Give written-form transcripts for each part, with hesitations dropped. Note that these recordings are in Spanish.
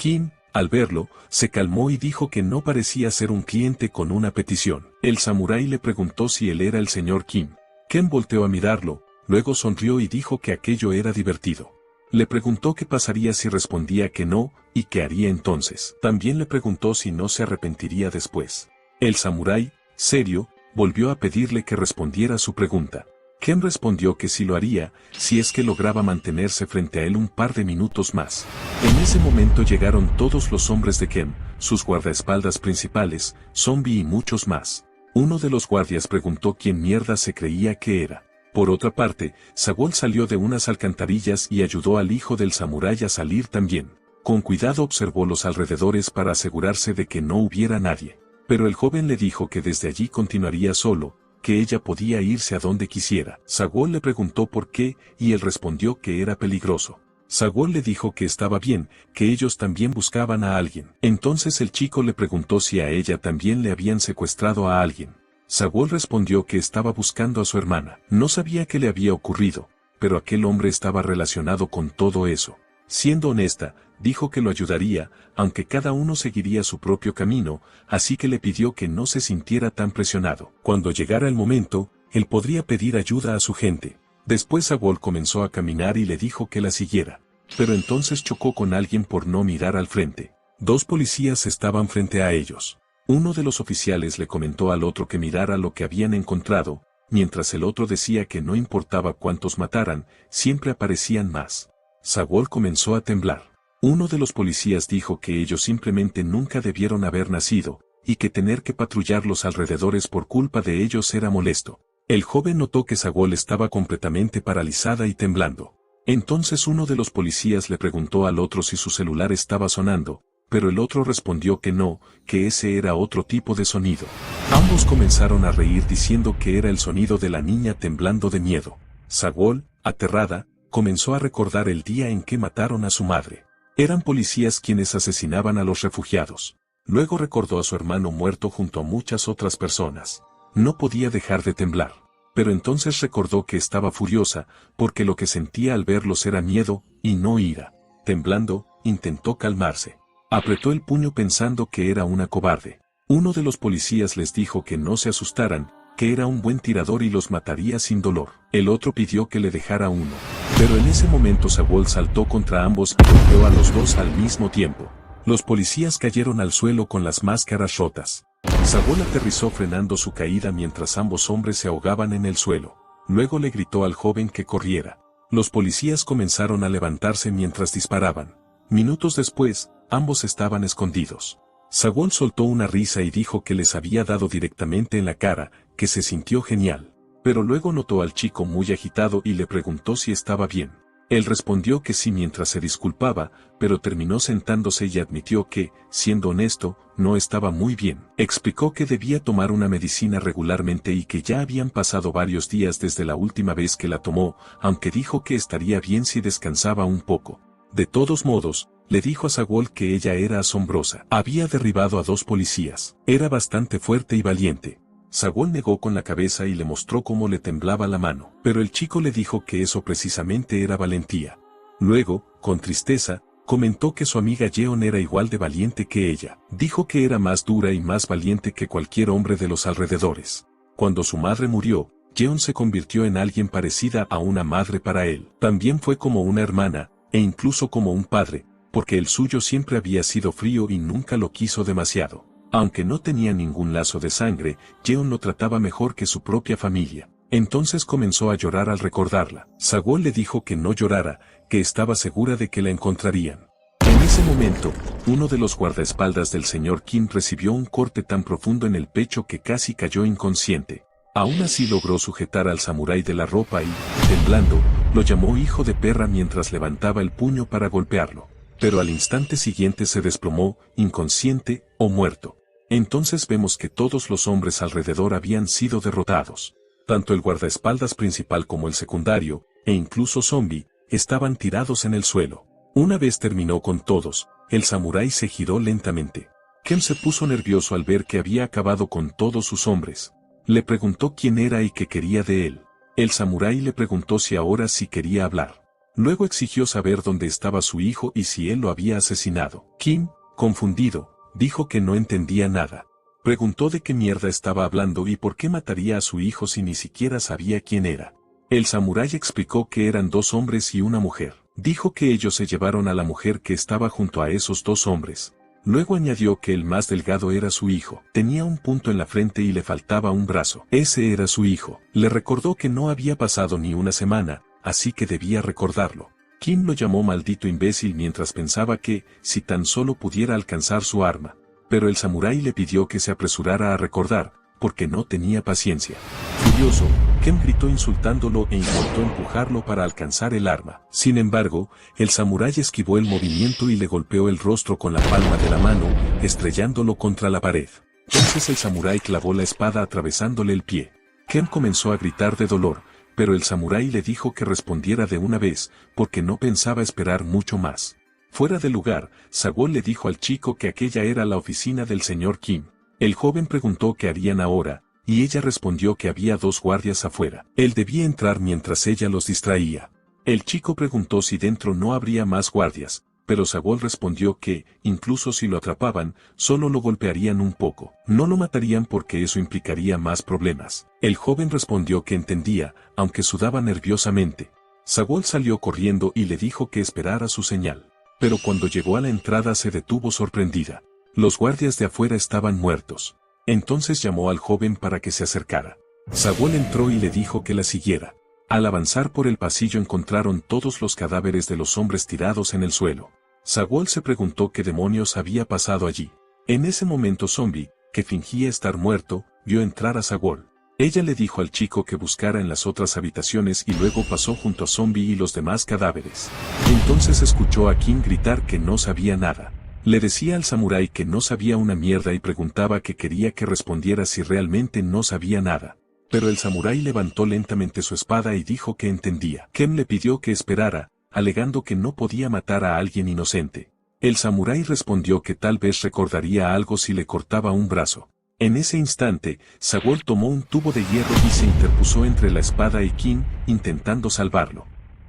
Kim, al verlo, se calmó y dijo que no parecía ser un cliente con una petición. El samurái le preguntó si él era el señor Kim. Ken volteó a mirarlo, luego sonrió y dijo que aquello era divertido. Le preguntó qué pasaría si respondía que no, y qué haría entonces. También le preguntó si no se arrepentiría después. El samurái, serio, volvió a pedirle que respondiera su pregunta. Ken respondió que sí lo haría, si es que lograba mantenerse frente a él un par de minutos más. En ese momento llegaron todos los hombres de Ken, sus guardaespaldas principales, Zombie y muchos más. Uno de los guardias preguntó quién mierda se creía que era. Por otra parte, Sagol salió de unas alcantarillas y ayudó al hijo del samurái a salir también. Con cuidado observó los alrededores para asegurarse de que no hubiera nadie. Pero el joven le dijo que desde allí continuaría solo, que ella podía irse a donde quisiera. Sagol le preguntó por qué, y él respondió que era peligroso. Sagol le dijo que estaba bien, que ellos también buscaban a alguien. Entonces el chico le preguntó si a ella también le habían secuestrado a alguien. Sagol respondió que estaba buscando a su hermana. No sabía qué le había ocurrido, pero aquel hombre estaba relacionado con todo eso. Siendo honesta, dijo que lo ayudaría, aunque cada uno seguiría su propio camino, así que le pidió que no se sintiera tan presionado. Cuando llegara el momento, él podría pedir ayuda a su gente. Después Sagol comenzó a caminar y le dijo que la siguiera. Pero entonces chocó con alguien por no mirar al frente. Dos policías estaban frente a ellos. Uno de los oficiales le comentó al otro que mirara lo que habían encontrado, mientras el otro decía que no importaba cuántos mataran, siempre aparecían más. Sagol comenzó a temblar. Uno de los policías dijo que ellos simplemente nunca debieron haber nacido, y que tener que patrullar los alrededores por culpa de ellos era molesto. El joven notó que Sagol estaba completamente paralizada y temblando. Entonces uno de los policías le preguntó al otro si su celular estaba sonando, pero el otro respondió que no, que ese era otro tipo de sonido. Ambos comenzaron a reír diciendo que era el sonido de la niña temblando de miedo. Sagol, aterrada, comenzó a recordar el día en que mataron a su madre. Eran policías quienes asesinaban a los refugiados. Luego recordó a su hermano muerto junto a muchas otras personas. No podía dejar de temblar. Pero entonces recordó que estaba furiosa, porque lo que sentía al verlos era miedo, y no ira. Temblando, intentó calmarse. Apretó el puño pensando que era una cobarde. Uno de los policías les dijo que no se asustaran, que era un buen tirador y los mataría sin dolor. El otro pidió que le dejara uno. Pero en ese momento Sagol saltó contra ambos y golpeó a los dos al mismo tiempo. Los policías cayeron al suelo con las máscaras rotas. Sagol aterrizó frenando su caída mientras ambos hombres se ahogaban en el suelo. Luego le gritó al joven que corriera. Los policías comenzaron a levantarse mientras disparaban. Minutos después, ambos estaban escondidos. Sagol soltó una risa y dijo que les había dado directamente en la cara, que se sintió genial. Pero luego notó al chico muy agitado y le preguntó si estaba bien. Él respondió que sí mientras se disculpaba, pero terminó sentándose y admitió que, siendo honesto, no estaba muy bien. Explicó que debía tomar una medicina regularmente y que ya habían pasado varios días desde la última vez que la tomó, aunque dijo que estaría bien si descansaba un poco. De todos modos, le dijo a Sagol que ella era asombrosa. Había derribado a 2 policías. Era bastante fuerte y valiente. Sagol negó con la cabeza y le mostró cómo le temblaba la mano. Pero el chico le dijo que eso precisamente era valentía. Luego, con tristeza, comentó que su amiga Jeon era igual de valiente que ella. Dijo que era más dura y más valiente que cualquier hombre de los alrededores. Cuando su madre murió, Jeon se convirtió en alguien parecida a una madre para él. También fue como una hermana, e incluso como un padre, porque el suyo siempre había sido frío y nunca lo quiso demasiado. Aunque no tenía ningún lazo de sangre, Jeon lo trataba mejor que su propia familia. Entonces comenzó a llorar al recordarla. Sagol le dijo que no llorara, que estaba segura de que la encontrarían. En ese momento, uno de los guardaespaldas del señor Kim recibió un corte tan profundo en el pecho que casi cayó inconsciente. Aún así logró sujetar al samurái de la ropa y, temblando, lo llamó hijo de perra mientras levantaba el puño para golpearlo. Pero al instante siguiente se desplomó, inconsciente o muerto. Entonces vemos que todos los hombres alrededor habían sido derrotados. Tanto el guardaespaldas principal como el secundario, e incluso Zombie, estaban tirados en el suelo. Una vez terminó con todos, el samurái se giró lentamente. Ken se puso nervioso al ver que había acabado con todos sus hombres. Le preguntó quién era y qué quería de él. El samurái le preguntó si ahora sí quería hablar. Luego exigió saber dónde estaba su hijo y si él lo había asesinado. Kim, confundido, dijo que no entendía nada. Preguntó de qué mierda estaba hablando y por qué mataría a su hijo si ni siquiera sabía quién era. El samurái explicó que eran 2 hombres y una mujer. Dijo que ellos se llevaron a la mujer que estaba junto a esos 2 hombres. Luego añadió que el más delgado era su hijo. Tenía un punto en la frente y le faltaba un brazo. Ese era su hijo. Le recordó que no había pasado ni una semana, así que debía recordarlo. Kim lo llamó maldito imbécil mientras pensaba que, si tan solo pudiera alcanzar su arma. Pero el samurái le pidió que se apresurara a recordar, porque no tenía paciencia. Furioso, Kim gritó insultándolo e intentó empujarlo para alcanzar el arma. Sin embargo, el samurái esquivó el movimiento y le golpeó el rostro con la palma de la mano, estrellándolo contra la pared. Entonces el samurái clavó la espada atravesándole el pie. Kim comenzó a gritar de dolor, pero el samurái le dijo que respondiera de una vez, porque no pensaba esperar mucho más. Fuera del lugar, Sagol le dijo al chico que aquella era la oficina del señor Kim. El joven preguntó qué harían ahora, y ella respondió que había 2 guardias afuera. Él debía entrar mientras ella los distraía. El chico preguntó si dentro no habría más guardias, pero Sagol respondió que, incluso si lo atrapaban, solo lo golpearían un poco. No lo matarían porque eso implicaría más problemas. El joven respondió que entendía, aunque sudaba nerviosamente. Sagol salió corriendo y le dijo que esperara su señal. Pero cuando llegó a la entrada se detuvo sorprendida. Los guardias de afuera estaban muertos. Entonces llamó al joven para que se acercara. Sagol entró y le dijo que la siguiera. Al avanzar por el pasillo encontraron todos los cadáveres de los hombres tirados en el suelo. Sagol se preguntó qué demonios había pasado allí. En ese momento Zombie, que fingía estar muerto, vio entrar a Sagol. Ella le dijo al chico que buscara en las otras habitaciones y luego pasó junto a Zombie y los demás cadáveres. Entonces escuchó a Kim gritar que no sabía nada. Le decía al samurái que no sabía una mierda y preguntaba que quería que respondiera si realmente no sabía nada. Pero el samurái levantó lentamente su espada y dijo que entendía. Kim le pidió que esperara, alegando que no podía matar a alguien inocente. El samurái respondió que tal vez recordaría algo si le cortaba un brazo. En ese instante, Sagol tomó un tubo de hierro y se interpuso entre la espada y Kim, intentando salvarlo.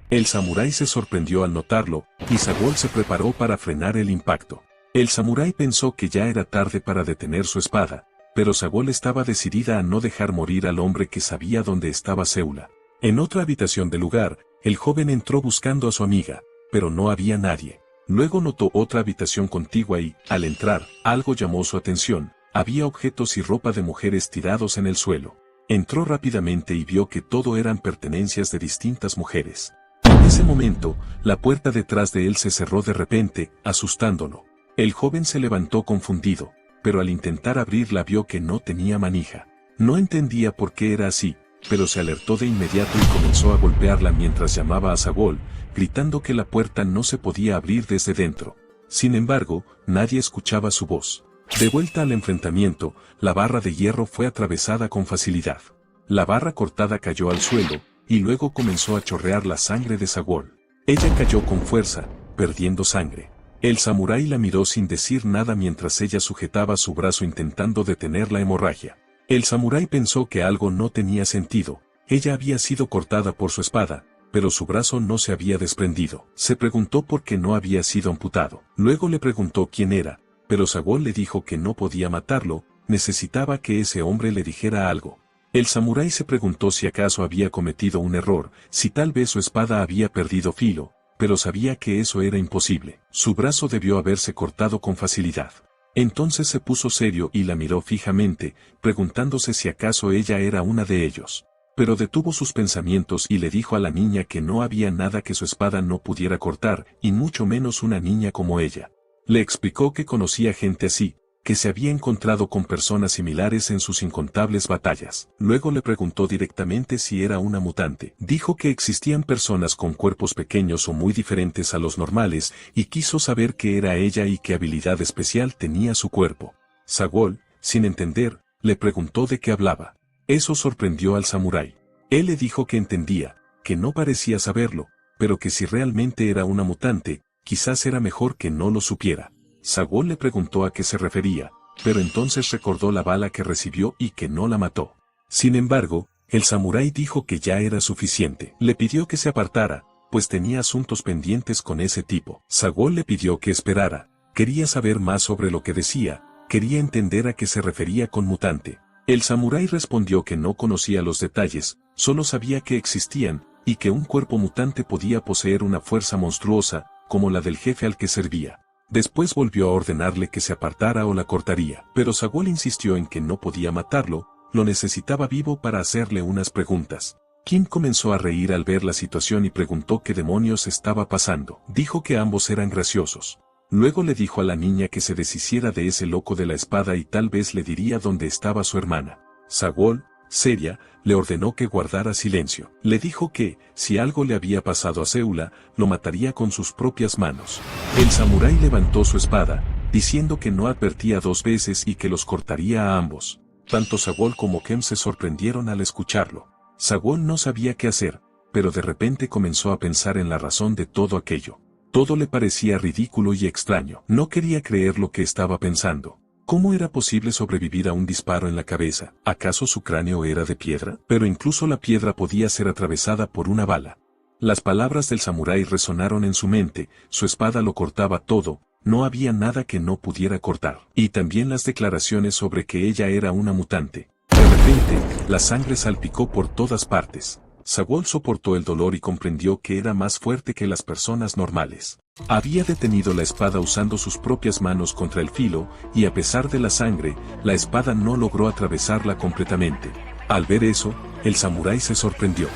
El samurái se sorprendió al notarlo, y Sagol se preparó para frenar el impacto. El samurái pensó que ya era tarde para detener su espada, pero Sagol estaba decidida a no dejar morir al hombre que sabía dónde estaba Seula. En otra habitación del lugar, el joven entró buscando a su amiga, pero no había nadie. Luego notó otra habitación contigua y, al entrar, algo llamó su atención. Había objetos y ropa de mujeres tirados en el suelo. Entró rápidamente y vio que todo eran pertenencias de distintas mujeres. En ese momento, la puerta detrás de él se cerró de repente, asustándolo. El joven se levantó confundido, pero al intentar abrirla vio que no tenía manija. No entendía por qué era así, pero se alertó de inmediato y comenzó a golpearla mientras llamaba a Sagol, gritando que la puerta no se podía abrir desde dentro. Sin embargo, nadie escuchaba su voz. De vuelta al enfrentamiento, la barra de hierro fue atravesada con facilidad. La barra cortada cayó al suelo, y luego comenzó a chorrear la sangre de Sagol. Ella cayó con fuerza, perdiendo sangre. El samurái la miró sin decir nada mientras ella sujetaba su brazo intentando detener la hemorragia. El samurái pensó que algo no tenía sentido. Ella había sido cortada por su espada, pero su brazo no se había desprendido. Se preguntó por qué no había sido amputado. Luego le preguntó quién era. Pero Sagol le dijo que no podía matarlo, necesitaba que ese hombre le dijera algo. El samurái se preguntó si acaso había cometido un error, si tal vez su espada había perdido filo, pero sabía que eso era imposible. Su brazo debió haberse cortado con facilidad. Entonces se puso serio y la miró fijamente, preguntándose si acaso ella era una de ellos. Pero detuvo sus pensamientos y le dijo a la niña que no había nada que su espada no pudiera cortar, y mucho menos una niña como ella. Le explicó que conocía gente así, que se había encontrado con personas similares en sus incontables batallas. Luego le preguntó directamente si era una mutante. Dijo que existían personas con cuerpos pequeños o muy diferentes a los normales, y quiso saber qué era ella y qué habilidad especial tenía su cuerpo. Sagol, sin entender, le preguntó de qué hablaba. Eso sorprendió al samurái. Él le dijo que entendía, que no parecía saberlo, pero que si realmente era una mutante, quizás era mejor que no lo supiera. Sagol le preguntó a qué se refería, pero entonces recordó la bala que recibió y que no la mató. Sin embargo, el samurái dijo que ya era suficiente. Le pidió que se apartara, pues tenía asuntos pendientes con ese tipo. Sagol le pidió que esperara, quería saber más sobre lo que decía, quería entender a qué se refería con mutante. El samurái respondió que no conocía los detalles, solo sabía que existían, y que un cuerpo mutante podía poseer una fuerza monstruosa, como la del jefe al que servía. Después volvió a ordenarle que se apartara o la cortaría, pero Sagol insistió en que no podía matarlo, lo necesitaba vivo para hacerle unas preguntas. Kim comenzó a reír al ver la situación y preguntó qué demonios estaba pasando. Dijo que ambos eran graciosos. Luego le dijo a la niña que se deshiciera de ese loco de la espada y tal vez le diría dónde estaba su hermana. Sagol, seria, le ordenó que guardara silencio. Le dijo que, si algo le había pasado a Séula, lo mataría con sus propias manos. El samurái levantó su espada, diciendo que no advertía 2 veces y que los cortaría a ambos. Tanto Sagol como Kem se sorprendieron al escucharlo. Sagol no sabía qué hacer, pero de repente comenzó a pensar en la razón de todo aquello. Todo le parecía ridículo y extraño. No quería creer lo que estaba pensando. ¿Cómo era posible sobrevivir a un disparo en la cabeza? ¿Acaso su cráneo era de piedra? Pero incluso la piedra podía ser atravesada por una bala. Las palabras del samurái resonaron en su mente, su espada lo cortaba todo, no había nada que no pudiera cortar. Y también las declaraciones sobre que ella era una mutante. De repente, la sangre salpicó por todas partes. Sagol soportó el dolor y comprendió que era más fuerte que las personas normales. Había detenido la espada usando sus propias manos contra el filo, y a pesar de la sangre, la espada no logró atravesarla completamente. Al ver eso, el samurái se sorprendió.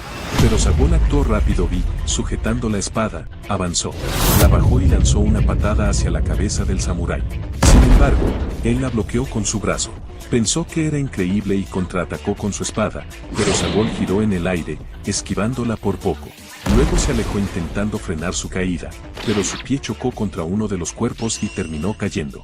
Pero Sagol actuó rápido y, sujetando la espada, avanzó. La bajó y lanzó una patada hacia la cabeza del samurái. Sin embargo, él la bloqueó con su brazo. Pensó que era increíble y contraatacó con su espada, pero Sagol giró en el aire, esquivándola por poco. Luego se alejó intentando frenar su caída, pero su pie chocó contra uno de los cuerpos y terminó cayendo.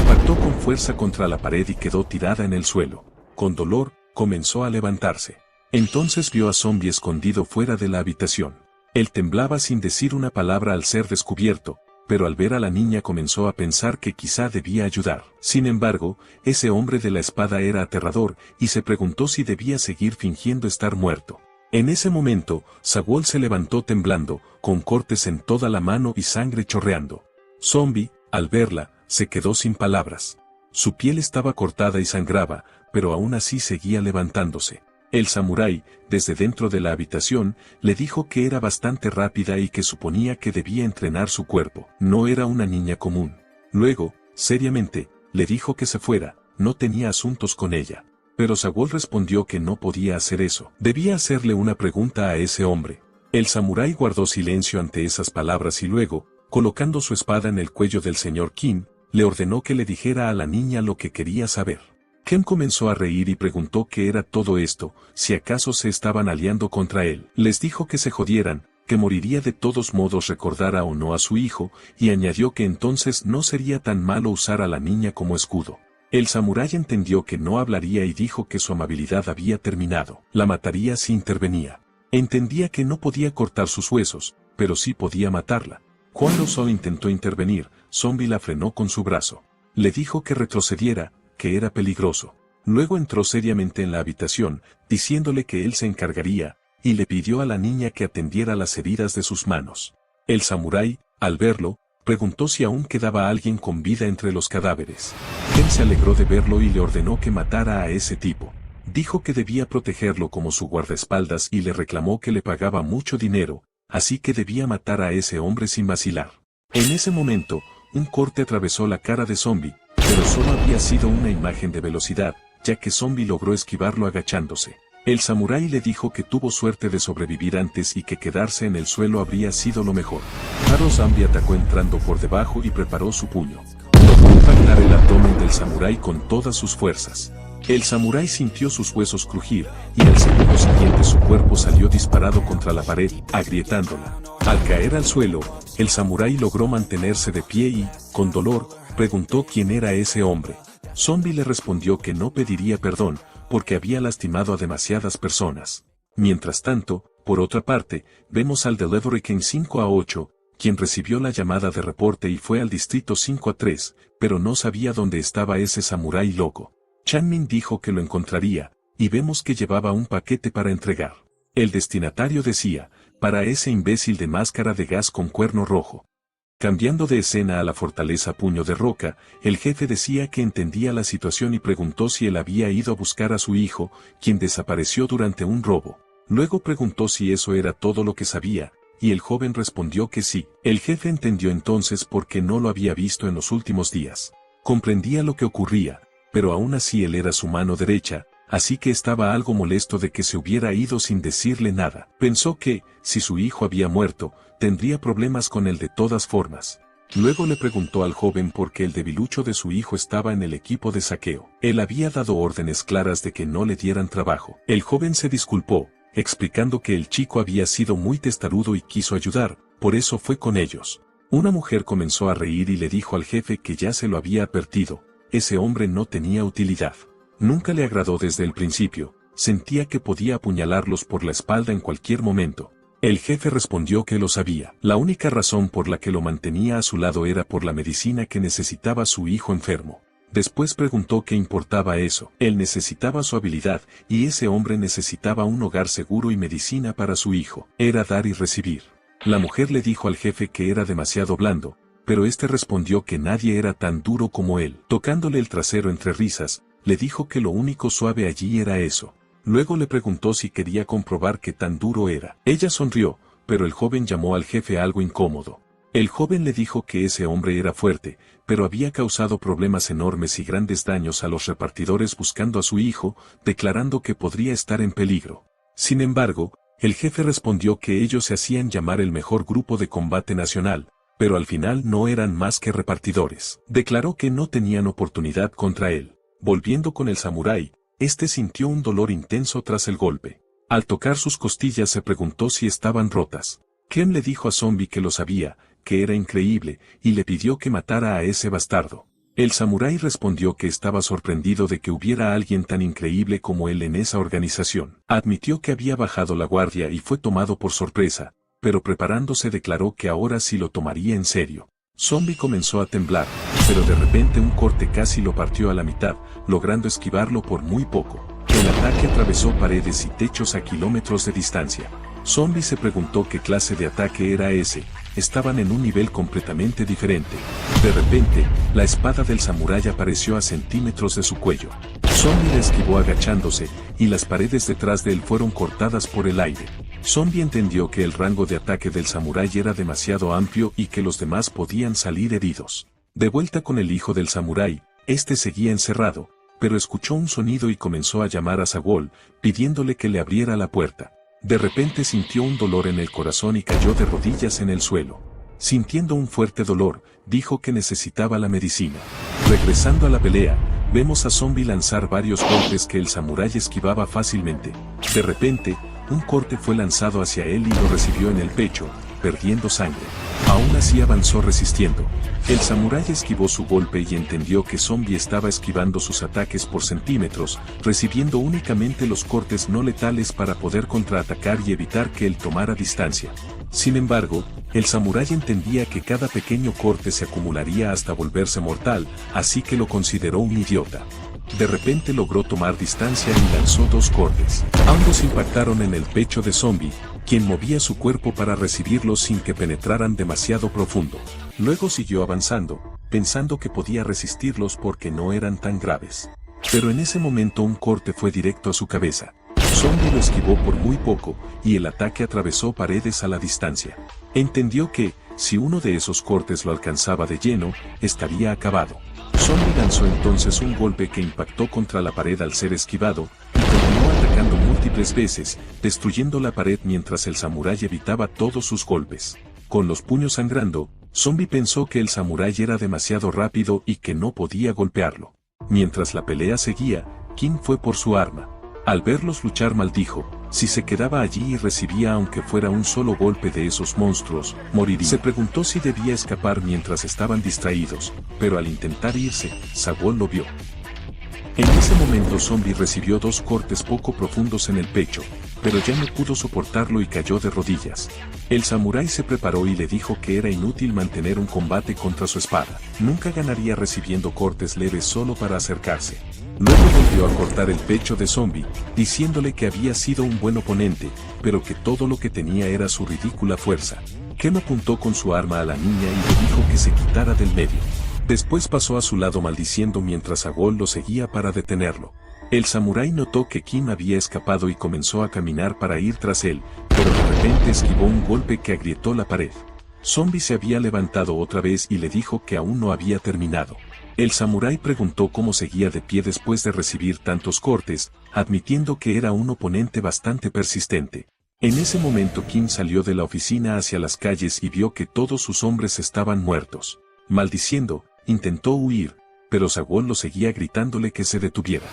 Impactó con fuerza contra la pared y quedó tirada en el suelo. Con dolor, comenzó a levantarse. Entonces vio a Zombie escondido fuera de la habitación. Él temblaba sin decir una palabra al ser descubierto, pero al ver a la niña comenzó a pensar que quizá debía ayudar. Sin embargo, ese hombre de la espada era aterrador, y se preguntó si debía seguir fingiendo estar muerto. En ese momento, Sagol se levantó temblando, con cortes en toda la mano y sangre chorreando. Zombie, al verla, se quedó sin palabras. Su piel estaba cortada y sangraba, pero aún así seguía levantándose. El samurái, desde dentro de la habitación, le dijo que era bastante rápida y que suponía que debía entrenar su cuerpo. No era una niña común. Luego, seriamente, le dijo que se fuera, no tenía asuntos con ella. Pero Sagol respondió que no podía hacer eso. Debía hacerle una pregunta a ese hombre. El samurái guardó silencio ante esas palabras y luego, colocando su espada en el cuello del señor Kim, le ordenó que le dijera a la niña lo que quería saber. Ken comenzó a reír y preguntó qué era todo esto, si acaso se estaban aliando contra él. Les dijo que se jodieran, que moriría de todos modos recordara o no a su hijo, y añadió que entonces no sería tan malo usar a la niña como escudo. El samurái entendió que no hablaría y dijo que su amabilidad había terminado. La mataría si intervenía. Entendía que no podía cortar sus huesos, pero sí podía matarla. Cuando solo intentó intervenir, Zombie la frenó con su brazo. Le dijo que retrocediera, que era peligroso. Luego entró seriamente en la habitación, diciéndole que él se encargaría, y le pidió a la niña que atendiera las heridas de sus manos. El samurái, al verlo, preguntó si aún quedaba alguien con vida entre los cadáveres. Ken se alegró de verlo y le ordenó que matara a ese tipo. Dijo que debía protegerlo como su guardaespaldas y le reclamó que le pagaba mucho dinero, así que debía matar a ese hombre sin vacilar. En ese momento, un corte atravesó la cara de Zombie, pero solo había sido una imagen de velocidad, ya que Zombie logró esquivarlo agachándose. El samurái le dijo que tuvo suerte de sobrevivir antes y que quedarse en el suelo habría sido lo mejor. Taro Zombie atacó entrando por debajo y preparó su puño. Logró impactar el abdomen del samurái con todas sus fuerzas. El samurái sintió sus huesos crujir, y al segundo siguiente su cuerpo salió disparado contra la pared, agrietándola. Al caer al suelo, el samurái logró mantenerse de pie y, con dolor, preguntó quién era ese hombre. Zombie le respondió que no pediría perdón, porque había lastimado a demasiadas personas. Mientras tanto, por otra parte, vemos al Delivery King 5A8, quien recibió la llamada de reporte y fue al distrito 5A3, pero no sabía dónde estaba ese samurái loco. Chanmin dijo que lo encontraría, y vemos que llevaba un paquete para entregar. El destinatario decía, para ese imbécil de máscara de gas con cuerno rojo. Cambiando de escena a la fortaleza Puño de Roca, el jefe decía que entendía la situación y preguntó si él había ido a buscar a su hijo, quien desapareció durante un robo. Luego preguntó si eso era todo lo que sabía, y el joven respondió que sí. El jefe entendió entonces por qué no lo había visto en los últimos días. Comprendía lo que ocurría, pero aún así él era su mano derecha, así que estaba algo molesto de que se hubiera ido sin decirle nada. Pensó que, si su hijo había muerto, tendría problemas con él de todas formas. Luego le preguntó al joven por qué el debilucho de su hijo estaba en el equipo de saqueo. Él había dado órdenes claras de que no le dieran trabajo. El joven se disculpó, explicando que el chico había sido muy testarudo y quiso ayudar, por eso fue con ellos. Una mujer comenzó a reír y le dijo al jefe que ya se lo había advertido, ese hombre no tenía utilidad. Nunca le agradó desde el principio, sentía que podía apuñalarlos por la espalda en cualquier momento. El jefe respondió que lo sabía. La única razón por la que lo mantenía a su lado era por la medicina que necesitaba su hijo enfermo. Después preguntó qué importaba eso. Él necesitaba su habilidad, y ese hombre necesitaba un hogar seguro y medicina para su hijo. Era dar y recibir. La mujer le dijo al jefe que era demasiado blando, pero este respondió que nadie era tan duro como él. Tocándole el trasero entre risas, le dijo que lo único suave allí era eso. Luego le preguntó si quería comprobar qué tan duro era. Ella sonrió, pero el joven llamó al jefe algo incómodo. El joven le dijo que ese hombre era fuerte, pero había causado problemas enormes y grandes daños a los repartidores buscando a su hijo, declarando que podría estar en peligro. Sin embargo, el jefe respondió que ellos se hacían llamar el mejor grupo de combate nacional, pero al final no eran más que repartidores. Declaró que no tenían oportunidad contra él. Volviendo con el samurái, este sintió un dolor intenso tras el golpe. Al tocar sus costillas se preguntó si estaban rotas. Ken le dijo a Zombie que lo sabía, que era increíble, y le pidió que matara a ese bastardo. El samurái respondió que estaba sorprendido de que hubiera alguien tan increíble como él en esa organización. Admitió que había bajado la guardia y fue tomado por sorpresa, pero preparándose declaró que ahora sí lo tomaría en serio. Zombie comenzó a temblar, pero de repente un corte casi lo partió a la mitad, logrando esquivarlo por muy poco. El ataque atravesó paredes y techos a kilómetros de distancia. Zombie se preguntó qué clase de ataque era ese, estaban en un nivel completamente diferente. De repente, la espada del samurái apareció a centímetros de su cuello. Zombie la esquivó agachándose, y las paredes detrás de él fueron cortadas por el aire. Zombie entendió que el rango de ataque del samurái era demasiado amplio y que los demás podían salir heridos. De vuelta con el hijo del samurái, este seguía encerrado, pero escuchó un sonido y comenzó a llamar a Sagol, pidiéndole que le abriera la puerta. De repente sintió un dolor en el corazón y cayó de rodillas en el suelo. Sintiendo un fuerte dolor, dijo que necesitaba la medicina. Regresando a la pelea, vemos a Zombie lanzar varios golpes que el samurái esquivaba fácilmente. De repente, un corte fue lanzado hacia él y lo recibió en el pecho, perdiendo sangre. Aún así avanzó resistiendo. El samurái esquivó su golpe y entendió que Zombie estaba esquivando sus ataques por centímetros, recibiendo únicamente los cortes no letales para poder contraatacar y evitar que él tomara distancia. Sin embargo, el samurái entendía que cada pequeño corte se acumularía hasta volverse mortal, así que lo consideró un idiota. De repente logró tomar distancia y lanzó dos cortes. Ambos impactaron en el pecho de Zombie, quien movía su cuerpo para recibirlos sin que penetraran demasiado profundo. Luego siguió avanzando, pensando que podía resistirlos porque no eran tan graves. Pero en ese momento un corte fue directo a su cabeza. Zombie lo esquivó por muy poco, y el ataque atravesó paredes a la distancia. Entendió que, si uno de esos cortes lo alcanzaba de lleno, estaría acabado. Zombie lanzó entonces un golpe que impactó contra la pared al ser esquivado, y continuó atacando múltiples veces, destruyendo la pared mientras el samurái evitaba todos sus golpes. Con los puños sangrando, Zombie pensó que el samurái era demasiado rápido y que no podía golpearlo. Mientras la pelea seguía, King fue por su arma. Al verlos luchar maldijo, si se quedaba allí y recibía aunque fuera un solo golpe de esos monstruos, moriría. Se preguntó si debía escapar mientras estaban distraídos, pero al intentar irse, Sagol lo vio. En ese momento Zombie recibió dos cortes poco profundos en el pecho, pero ya no pudo soportarlo y cayó de rodillas. El samurái se preparó y le dijo que era inútil mantener un combate contra su espada. Nunca ganaría recibiendo cortes leves solo para acercarse. Luego volvió a cortar el pecho de Zombie, diciéndole que había sido un buen oponente, pero que todo lo que tenía era su ridícula fuerza. Kem apuntó con su arma a la niña y le dijo que se quitara del medio. Después pasó a su lado maldiciendo mientras Sagol lo seguía para detenerlo. El samurái notó que Kim había escapado y comenzó a caminar para ir tras él, pero de repente esquivó un golpe que agrietó la pared. Zombie se había levantado otra vez y le dijo que aún no había terminado. El samurái preguntó cómo seguía de pie después de recibir tantos cortes, admitiendo que era un oponente bastante persistente. En ese momento Kim salió de la oficina hacia las calles y vio que todos sus hombres estaban muertos. Maldiciendo, intentó huir, pero Sagol lo seguía gritándole que se detuviera.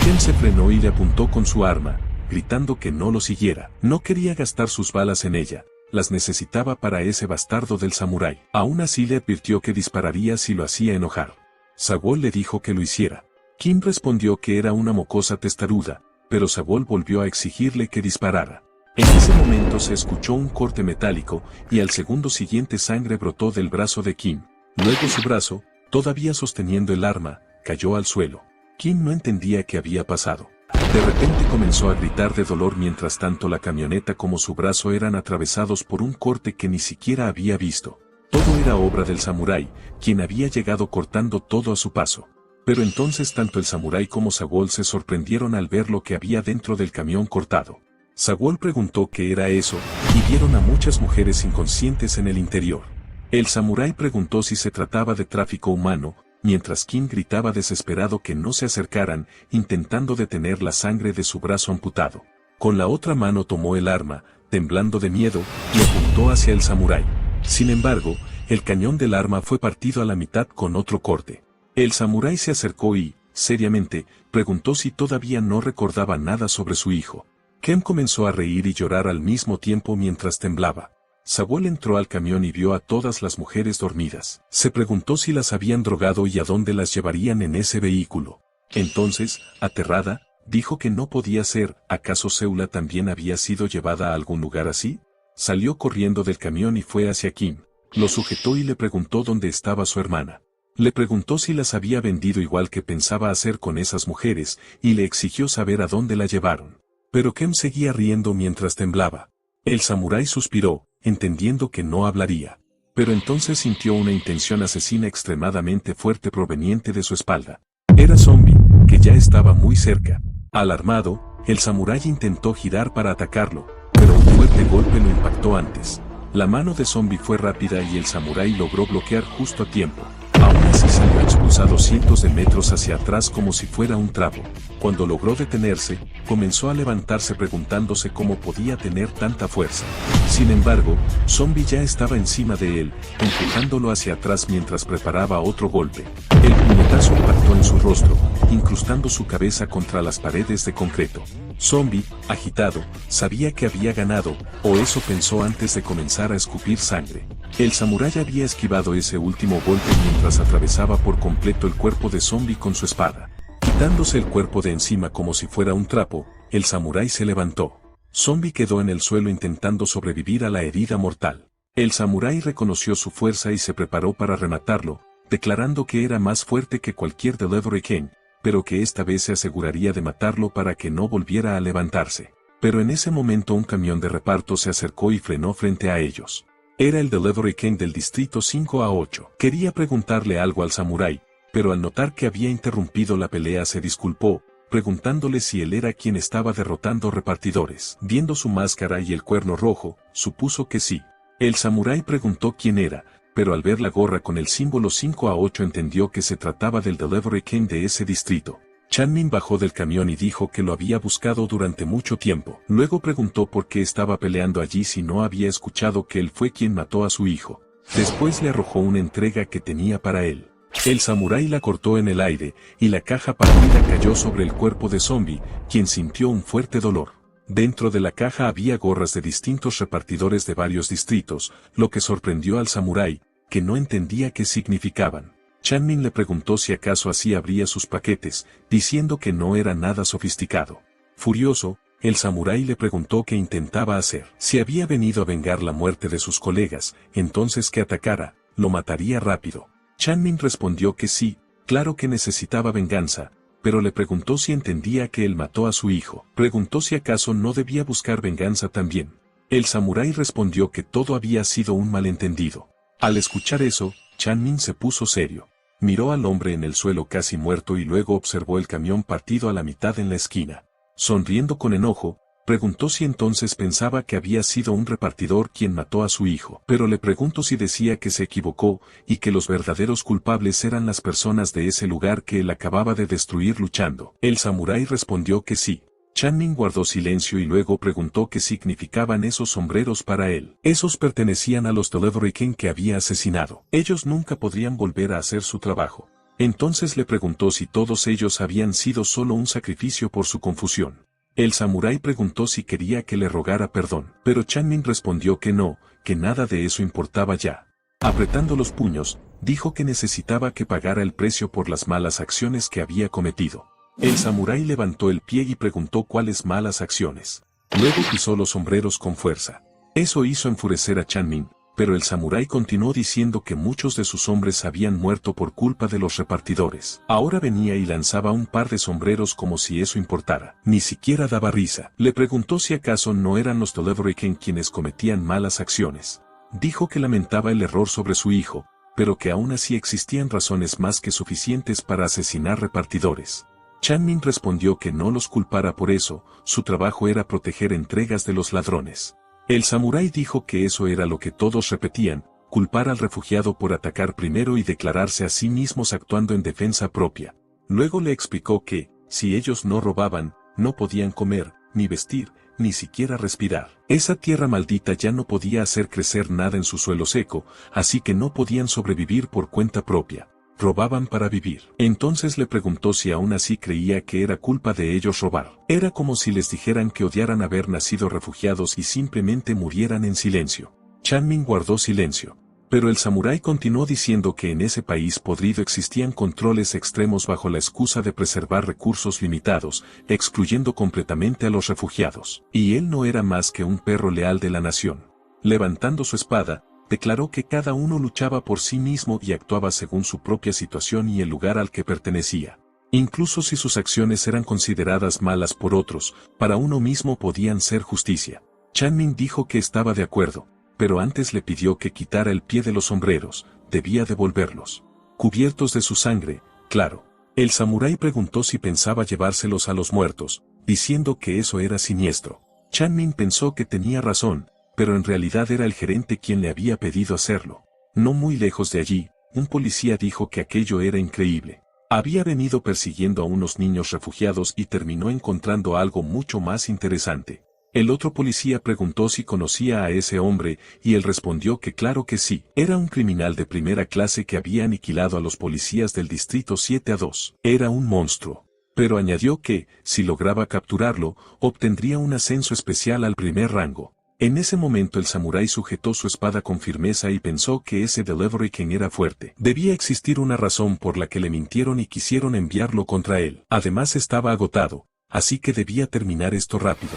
Kim se frenó y le apuntó con su arma, gritando que no lo siguiera. No quería gastar sus balas en ella, las necesitaba para ese bastardo del samurái. Aún así le advirtió que dispararía si lo hacía enojar. Sagol le dijo que lo hiciera. Kim respondió que era una mocosa testaruda, pero Sagol volvió a exigirle que disparara. En ese momento se escuchó un corte metálico, y al segundo siguiente sangre brotó del brazo de Kim. Luego su brazo, todavía sosteniendo el arma, cayó al suelo. Kim no entendía qué había pasado. De repente comenzó a gritar de dolor mientras tanto la camioneta como su brazo eran atravesados por un corte que ni siquiera había visto. Todo era obra del samurái, quien había llegado cortando todo a su paso. Pero entonces tanto el samurái como Sagol se sorprendieron al ver lo que había dentro del camión cortado. Sagol preguntó qué era eso, y vieron a muchas mujeres inconscientes en el interior. El samurái preguntó si se trataba de tráfico humano, mientras Kim gritaba desesperado que no se acercaran, intentando detener la sangre de su brazo amputado. Con la otra mano tomó el arma, temblando de miedo, y apuntó hacia el samurái. Sin embargo, el cañón del arma fue partido a la mitad con otro corte. El samurái se acercó y, seriamente, preguntó si todavía no recordaba nada sobre su hijo. Kem comenzó a reír y llorar al mismo tiempo mientras temblaba. Sagol entró al camión y vio a todas las mujeres dormidas. Se preguntó si las habían drogado y a dónde las llevarían en ese vehículo. Entonces, aterrada, dijo que no podía ser. ¿Acaso Seula también había sido llevada a algún lugar así? Salió corriendo del camión y fue hacia Kim. Lo sujetó y le preguntó dónde estaba su hermana. Le preguntó si las había vendido igual que pensaba hacer con esas mujeres, y le exigió saber a dónde la llevaron. Pero Kem seguía riendo mientras temblaba. El samurái suspiró, entendiendo que no hablaría. Pero entonces sintió una intención asesina extremadamente fuerte proveniente de su espalda. Era Zombie, que ya estaba muy cerca. Alarmado, el samurái intentó girar para atacarlo, pero un fuerte golpe lo impactó antes. La mano de Zombie fue rápida y el samurái logró bloquear justo a tiempo. Aún así salió expulsado cientos de metros hacia atrás como si fuera un trapo. Cuando logró detenerse, comenzó a levantarse preguntándose cómo podía tener tanta fuerza. Sin embargo, Zombie ya estaba encima de él, empujándolo hacia atrás mientras preparaba otro golpe. El puñetazo impactó en su rostro, incrustando su cabeza contra las paredes de concreto. Zombie, agitado, sabía que había ganado, o eso pensó antes de comenzar a escupir sangre. El samurái había esquivado ese último golpe mientras atravesaba por completo el cuerpo de Zombie con su espada. Quitándose el cuerpo de encima como si fuera un trapo, el samurái se levantó. Zombie quedó en el suelo intentando sobrevivir a la herida mortal. El samurái reconoció su fuerza y se preparó para rematarlo, declarando que era más fuerte que cualquier Delivery King, pero que esta vez se aseguraría de matarlo para que no volviera a levantarse. Pero en ese momento un camión de reparto se acercó y frenó frente a ellos. Era el Delivery King del distrito 5A8. Quería preguntarle algo al samurái, pero al notar que había interrumpido la pelea se disculpó, preguntándole si él era quien estaba derrotando repartidores. Viendo su máscara y el cuerno rojo, supuso que sí. El samurái preguntó quién era, pero al ver la gorra con el símbolo 5A8 entendió que se trataba del Delivery King de ese distrito. Chanmin bajó del camión y dijo que lo había buscado durante mucho tiempo. Luego preguntó por qué estaba peleando allí si no había escuchado que él fue quien mató a su hijo. Después le arrojó una entrega que tenía para él. El samurái la cortó en el aire, y la caja partida cayó sobre el cuerpo de Zombie, quien sintió un fuerte dolor. Dentro de la caja había gorras de distintos repartidores de varios distritos, lo que sorprendió al samurái, que no entendía qué significaban. Chanmin le preguntó si acaso así abría sus paquetes, diciendo que no era nada sofisticado. Furioso, el samurái le preguntó qué intentaba hacer. Si había venido a vengar la muerte de sus colegas, entonces que atacara, lo mataría rápido. Chanmin respondió que sí, claro que necesitaba venganza, pero le preguntó si entendía que él mató a su hijo. Preguntó si acaso no debía buscar venganza también. El samurái respondió que todo había sido un malentendido. Al escuchar eso, Chanmin se puso serio. Miró al hombre en el suelo casi muerto y luego observó el camión partido a la mitad en la esquina. Sonriendo con enojo, preguntó si entonces pensaba que había sido un repartidor quien mató a su hijo. Pero le preguntó si decía que se equivocó y que los verdaderos culpables eran las personas de ese lugar que él acababa de destruir luchando. El samurái respondió que sí. Chanmin guardó silencio y luego preguntó qué significaban esos sombreros para él. Esos pertenecían a los Delivery King que había asesinado. Ellos nunca podrían volver a hacer su trabajo. Entonces le preguntó si todos ellos habían sido solo un sacrificio por su confusión. El samurái preguntó si quería que le rogara perdón, pero Chanmin respondió que no, que nada de eso importaba ya. Apretando los puños, dijo que necesitaba que pagara el precio por las malas acciones que había cometido. El samurái levantó el pie y preguntó cuáles malas acciones. Luego pisó los sombreros con fuerza. Eso hizo enfurecer a Chanmin, pero el samurái continuó diciendo que muchos de sus hombres habían muerto por culpa de los repartidores. Ahora venía y lanzaba un par de sombreros como si eso importara. Ni siquiera daba risa. Le preguntó si acaso no eran los Delivery King quienes cometían malas acciones. Dijo que lamentaba el error sobre su hijo, pero que aún así existían razones más que suficientes para asesinar repartidores. Chanmin respondió que no los culpara por eso, su trabajo era proteger entregas de los ladrones. El samurái dijo que eso era lo que todos repetían, culpar al refugiado por atacar primero y declararse a sí mismos actuando en defensa propia. Luego le explicó que, si ellos no robaban, no podían comer, ni vestir, ni siquiera respirar. Esa tierra maldita ya no podía hacer crecer nada en su suelo seco, así que no podían sobrevivir por cuenta propia. Robaban para vivir. Entonces le preguntó si aún así creía que era culpa de ellos robar. Era como si les dijeran que odiaran haber nacido refugiados y simplemente murieran en silencio. Chanmin guardó silencio. Pero el samurái continuó diciendo que en ese país podrido existían controles extremos bajo la excusa de preservar recursos limitados, excluyendo completamente a los refugiados. Y él no era más que un perro leal de la nación. Levantando su espada, declaró que cada uno luchaba por sí mismo y actuaba según su propia situación y el lugar al que pertenecía. Incluso si sus acciones eran consideradas malas por otros, para uno mismo podían ser justicia. Chanmin dijo que estaba de acuerdo, pero antes le pidió que quitara el pie de los sombreros, debía devolverlos. Cubiertos de su sangre, claro. El samurái preguntó si pensaba llevárselos a los muertos, diciendo que eso era siniestro. Chanmin pensó que tenía razón, pero en realidad era el gerente quien le había pedido hacerlo. No muy lejos de allí, un policía dijo que aquello era increíble. Había venido persiguiendo a unos niños refugiados y terminó encontrando algo mucho más interesante. El otro policía preguntó si conocía a ese hombre y él respondió que claro que sí. Era un criminal de primera clase que había aniquilado a los policías del distrito 7-2. Era un monstruo. Pero añadió que, si lograba capturarlo, obtendría un ascenso especial al primer rango. En ese momento el samurái sujetó su espada con firmeza y pensó que ese Delivery King era fuerte. Debía existir una razón por la que le mintieron y quisieron enviarlo contra él. Además estaba agotado, así que debía terminar esto rápido.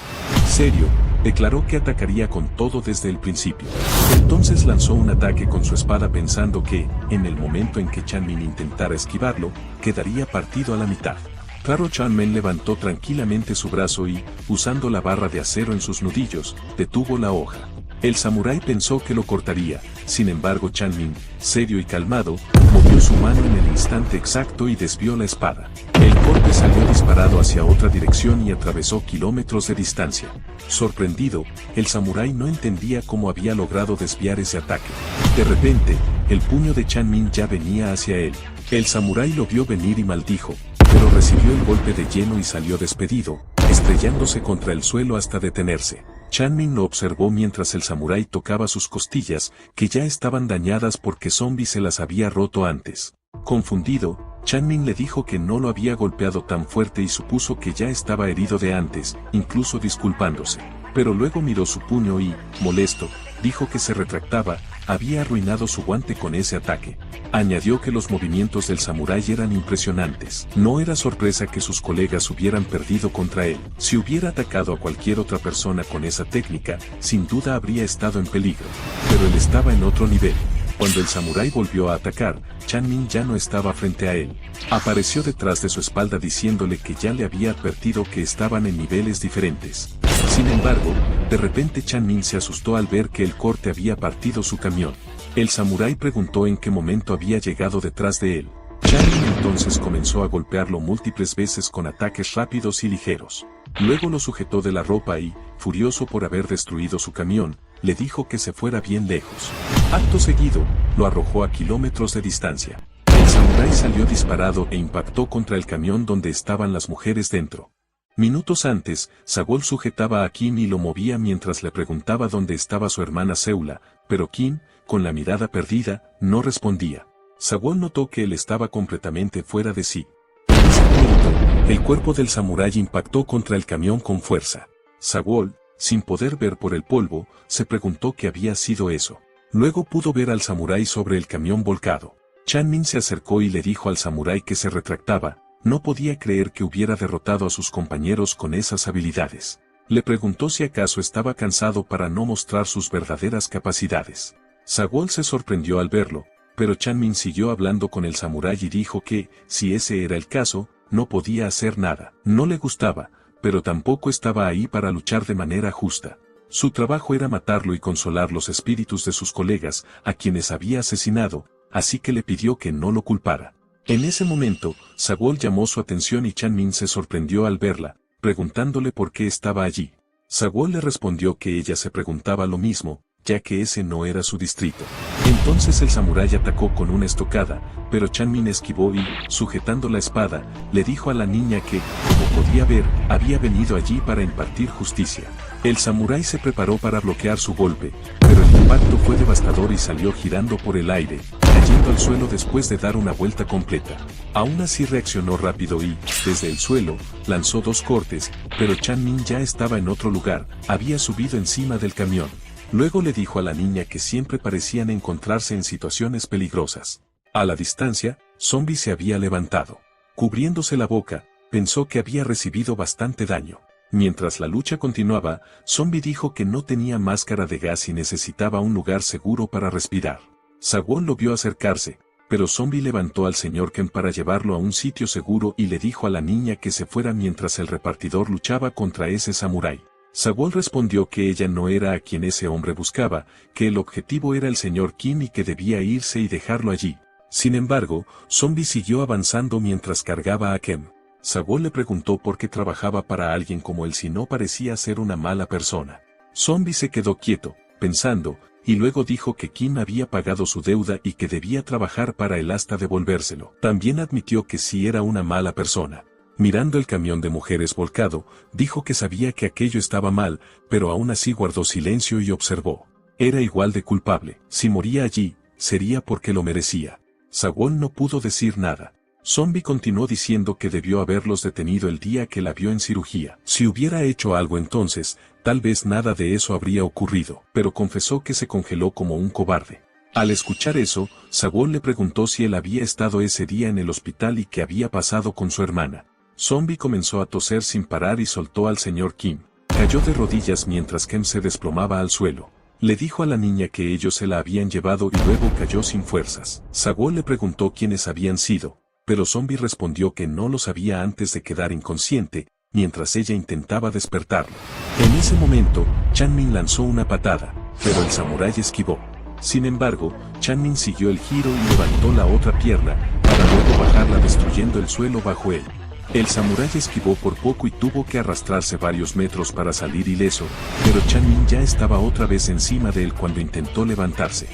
Serio, declaró que atacaría con todo desde el principio. Entonces lanzó un ataque con su espada pensando que, en el momento en que Chanmin intentara esquivarlo, quedaría partido a la mitad. Claro, Chanmin levantó tranquilamente su brazo y, usando la barra de acero en sus nudillos, detuvo la hoja. El samurái pensó que lo cortaría, sin embargo Chanmin, serio y calmado, movió su mano en el instante exacto y desvió la espada. El corte salió disparado hacia otra dirección y atravesó kilómetros de distancia. Sorprendido, el samurái no entendía cómo había logrado desviar ese ataque. De repente, el puño de Chanmin ya venía hacia él. El samurái lo vio venir y maldijo, pero recibió el golpe de lleno y salió despedido, estrellándose contra el suelo hasta detenerse. Chanmin lo observó mientras el samurái tocaba sus costillas, que ya estaban dañadas porque Zombie se las había roto antes. Confundido, Chanmin le dijo que no lo había golpeado tan fuerte y supuso que ya estaba herido de antes, incluso disculpándose. Pero luego miró su puño y, molesto, dijo que se retractaba, había arruinado su guante con ese ataque. Añadió que los movimientos del samurái eran impresionantes. No era sorpresa que sus colegas hubieran perdido contra él. Si hubiera atacado a cualquier otra persona con esa técnica, sin duda habría estado en peligro. Pero él estaba en otro nivel. Cuando el samurái volvió a atacar, Chanmin ya no estaba frente a él. Apareció detrás de su espalda diciéndole que ya le había advertido que estaban en niveles diferentes. Sin embargo, de repente Chanmin se asustó al ver que el corte había partido su camión. El samurái preguntó en qué momento había llegado detrás de él. Chanmin entonces comenzó a golpearlo múltiples veces con ataques rápidos y ligeros. Luego lo sujetó de la ropa y, furioso por haber destruido su camión, le dijo que se fuera bien lejos. Acto seguido, lo arrojó a kilómetros de distancia. El samurái salió disparado e impactó contra el camión donde estaban las mujeres dentro. Minutos antes, Sagol sujetaba a Kim y lo movía mientras le preguntaba dónde estaba su hermana Seula, pero Kim, con la mirada perdida, no respondía. Sagol notó que él estaba completamente fuera de sí. En ese momento, el cuerpo del samurái impactó contra el camión con fuerza. Sagol, sin poder ver por el polvo, se preguntó qué había sido eso. Luego pudo ver al samurái sobre el camión volcado. Chanmin se acercó y le dijo al samurái que se retractaba. No podía creer que hubiera derrotado a sus compañeros con esas habilidades. Le preguntó si acaso estaba cansado para no mostrar sus verdaderas capacidades. Sagol se sorprendió al verlo, pero Chanmin siguió hablando con el samurái y dijo que, si ese era el caso, no podía hacer nada. No le gustaba, pero tampoco estaba ahí para luchar de manera justa. Su trabajo era matarlo y consolar los espíritus de sus colegas, a quienes había asesinado, así que le pidió que no lo culpara. En ese momento, Sagol llamó su atención y Chanmin se sorprendió al verla, preguntándole por qué estaba allí. Sagol le respondió que ella se preguntaba lo mismo, ya que ese no era su distrito. Entonces el samurái atacó con una estocada, pero Chanmin esquivó y, sujetando la espada, le dijo a la niña que, como podía ver, había venido allí para impartir justicia. El samurái se preparó para bloquear su golpe, pero el impacto fue devastador y salió girando por el aire, cayendo al suelo después de dar una vuelta completa. Aún así reaccionó rápido y, desde el suelo, lanzó dos cortes, pero Chanmin ya estaba en otro lugar, había subido encima del camión. Luego le dijo a la niña que siempre parecían encontrarse en situaciones peligrosas. A la distancia, Zombie se había levantado. Cubriéndose la boca, pensó que había recibido bastante daño. Mientras la lucha continuaba, Zombie dijo que no tenía máscara de gas y necesitaba un lugar seguro para respirar. Sagol lo vio acercarse, pero Zombie levantó al señor Ken para llevarlo a un sitio seguro y le dijo a la niña que se fuera mientras el repartidor luchaba contra ese samurái. Sagol respondió que ella no era a quien ese hombre buscaba, que el objetivo era el señor Kim y que debía irse y dejarlo allí. Sin embargo, Zombie siguió avanzando mientras cargaba a Ken. Sagol le preguntó por qué trabajaba para alguien como él si no parecía ser una mala persona. Zombie se quedó quieto, pensando, y luego dijo que Kim había pagado su deuda y que debía trabajar para él hasta devolvérselo. También admitió que sí era una mala persona. Mirando el camión de mujeres volcado, dijo que sabía que aquello estaba mal, pero aún así guardó silencio y observó. Era igual de culpable. Si moría allí, sería porque lo merecía. Sagol no pudo decir nada. Zombie continuó diciendo que debió haberlos detenido el día que la vio en cirugía. Si hubiera hecho algo entonces, tal vez nada de eso habría ocurrido, pero confesó que se congeló como un cobarde. Al escuchar eso, Sagol le preguntó si él había estado ese día en el hospital y qué había pasado con su hermana. Zombie comenzó a toser sin parar y soltó al señor Kim. Cayó de rodillas mientras Ken se desplomaba al suelo. Le dijo a la niña que ellos se la habían llevado y luego cayó sin fuerzas. Sagol le preguntó quiénes habían sido, pero Zombie respondió que no lo sabía antes de quedar inconsciente, mientras ella intentaba despertarlo. En ese momento, Chanmin lanzó una patada, pero el samurái esquivó. Sin embargo, Chanmin siguió el giro y levantó la otra pierna, para luego bajarla destruyendo el suelo bajo él. El samurái esquivó por poco y tuvo que arrastrarse varios metros para salir ileso, pero Chanmin ya estaba otra vez encima de él cuando intentó levantarse.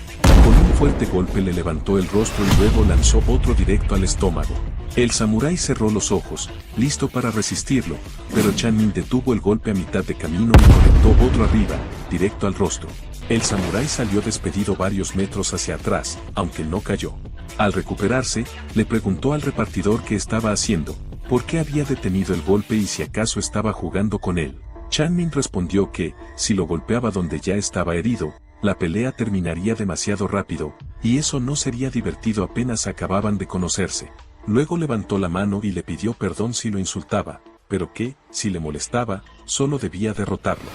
Con un fuerte golpe le levantó el rostro y luego lanzó otro directo al estómago. El samurái cerró los ojos, listo para resistirlo, pero Chanmin detuvo el golpe a mitad de camino y conectó otro arriba, directo al rostro. El samurái salió despedido varios metros hacia atrás, aunque no cayó. Al recuperarse, le preguntó al repartidor qué estaba haciendo, por qué había detenido el golpe y si acaso estaba jugando con él. Chanmin respondió que, si lo golpeaba donde ya estaba herido, la pelea terminaría demasiado rápido, y eso no sería divertido apenas acababan de conocerse. Luego levantó la mano y le pidió perdón si lo insultaba, pero que, si le molestaba, solo debía derrotarlo.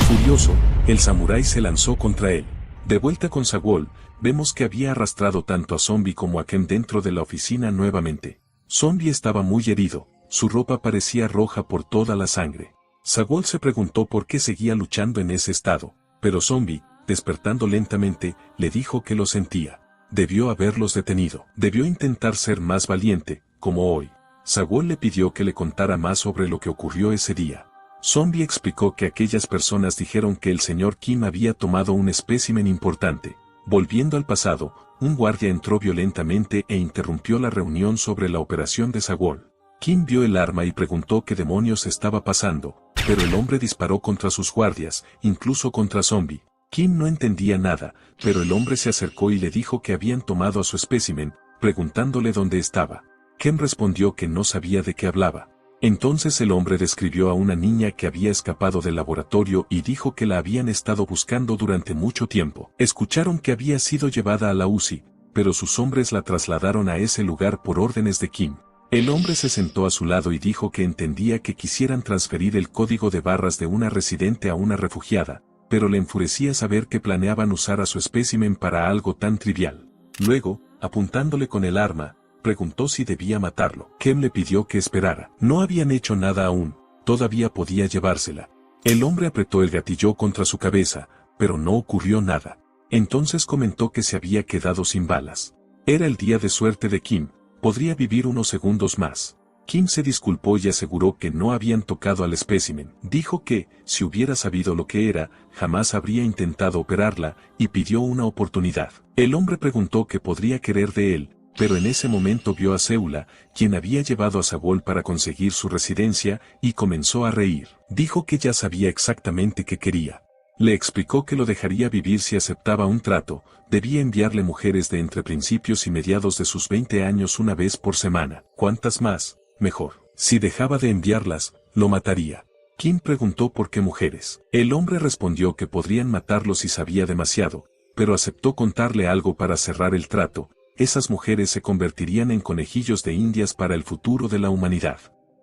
Furioso, el samurái se lanzó contra él. De vuelta con Sagol, vemos que había arrastrado tanto a Zombie como a Ken dentro de la oficina nuevamente. Zombie estaba muy herido, su ropa parecía roja por toda la sangre. Sagol se preguntó por qué seguía luchando en ese estado, pero Zombie, despertando lentamente, le dijo que lo sentía. Debió haberlos detenido. Debió intentar ser más valiente, como hoy. Sagol le pidió que le contara más sobre lo que ocurrió ese día. Zombie explicó que aquellas personas dijeron que el señor Kim había tomado un espécimen importante. Volviendo al pasado, un guardia entró violentamente e interrumpió la reunión sobre la operación de Sagol. Kim vio el arma y preguntó qué demonios estaba pasando, pero el hombre disparó contra sus guardias, incluso contra Zombie. Kim no entendía nada, pero el hombre se acercó y le dijo que habían tomado a su espécimen, preguntándole dónde estaba. Kim respondió que no sabía de qué hablaba. Entonces el hombre describió a una niña que había escapado del laboratorio y dijo que la habían estado buscando durante mucho tiempo. Escucharon que había sido llevada a la UCI, pero sus hombres la trasladaron a ese lugar por órdenes de Kim. El hombre se sentó a su lado y dijo que entendía que quisieran transferir el código de barras de una residente a una refugiada, pero le enfurecía saber que planeaban usar a su espécimen para algo tan trivial. Luego, apuntándole con el arma, preguntó si debía matarlo. Kim le pidió que esperara. No habían hecho nada aún, todavía podía llevársela. El hombre apretó el gatillo contra su cabeza, pero no ocurrió nada. Entonces comentó que se había quedado sin balas. Era el día de suerte de Kim, podría vivir unos segundos más. Kim se disculpó y aseguró que no habían tocado al espécimen. Dijo que, si hubiera sabido lo que era, jamás habría intentado operarla, y pidió una oportunidad. El hombre preguntó qué podría querer de él, pero en ese momento vio a Seula, quien había llevado a Sagol para conseguir su residencia, y comenzó a reír. Dijo que ya sabía exactamente qué quería. Le explicó que lo dejaría vivir si aceptaba un trato, debía enviarle mujeres de entre principios y mediados de sus 20 años una vez por semana. ¿Cuántas más? Mejor. Si dejaba de enviarlas, lo mataría. Kim preguntó por qué mujeres. El hombre respondió que podrían matarlo si sabía demasiado, pero aceptó contarle algo para cerrar el trato. Esas mujeres se convertirían en conejillos de indias para el futuro de la humanidad.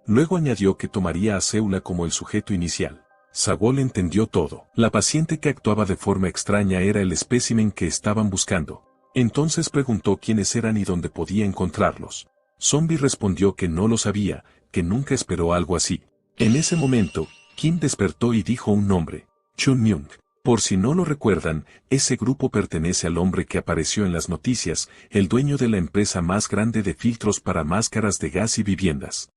Luego añadió que tomaría a Seula como el sujeto inicial. Sagol entendió todo. La paciente que actuaba de forma extraña era el espécimen que estaban buscando. Entonces preguntó quiénes eran y dónde podía encontrarlos. Zombie respondió que no lo sabía, que nunca esperó algo así. En ese momento, Kim despertó y dijo un nombre: Chun Myung. Por si no lo recuerdan, ese grupo pertenece al hombre que apareció en las noticias, el dueño de la empresa más grande de filtros para máscaras de gas y viviendas.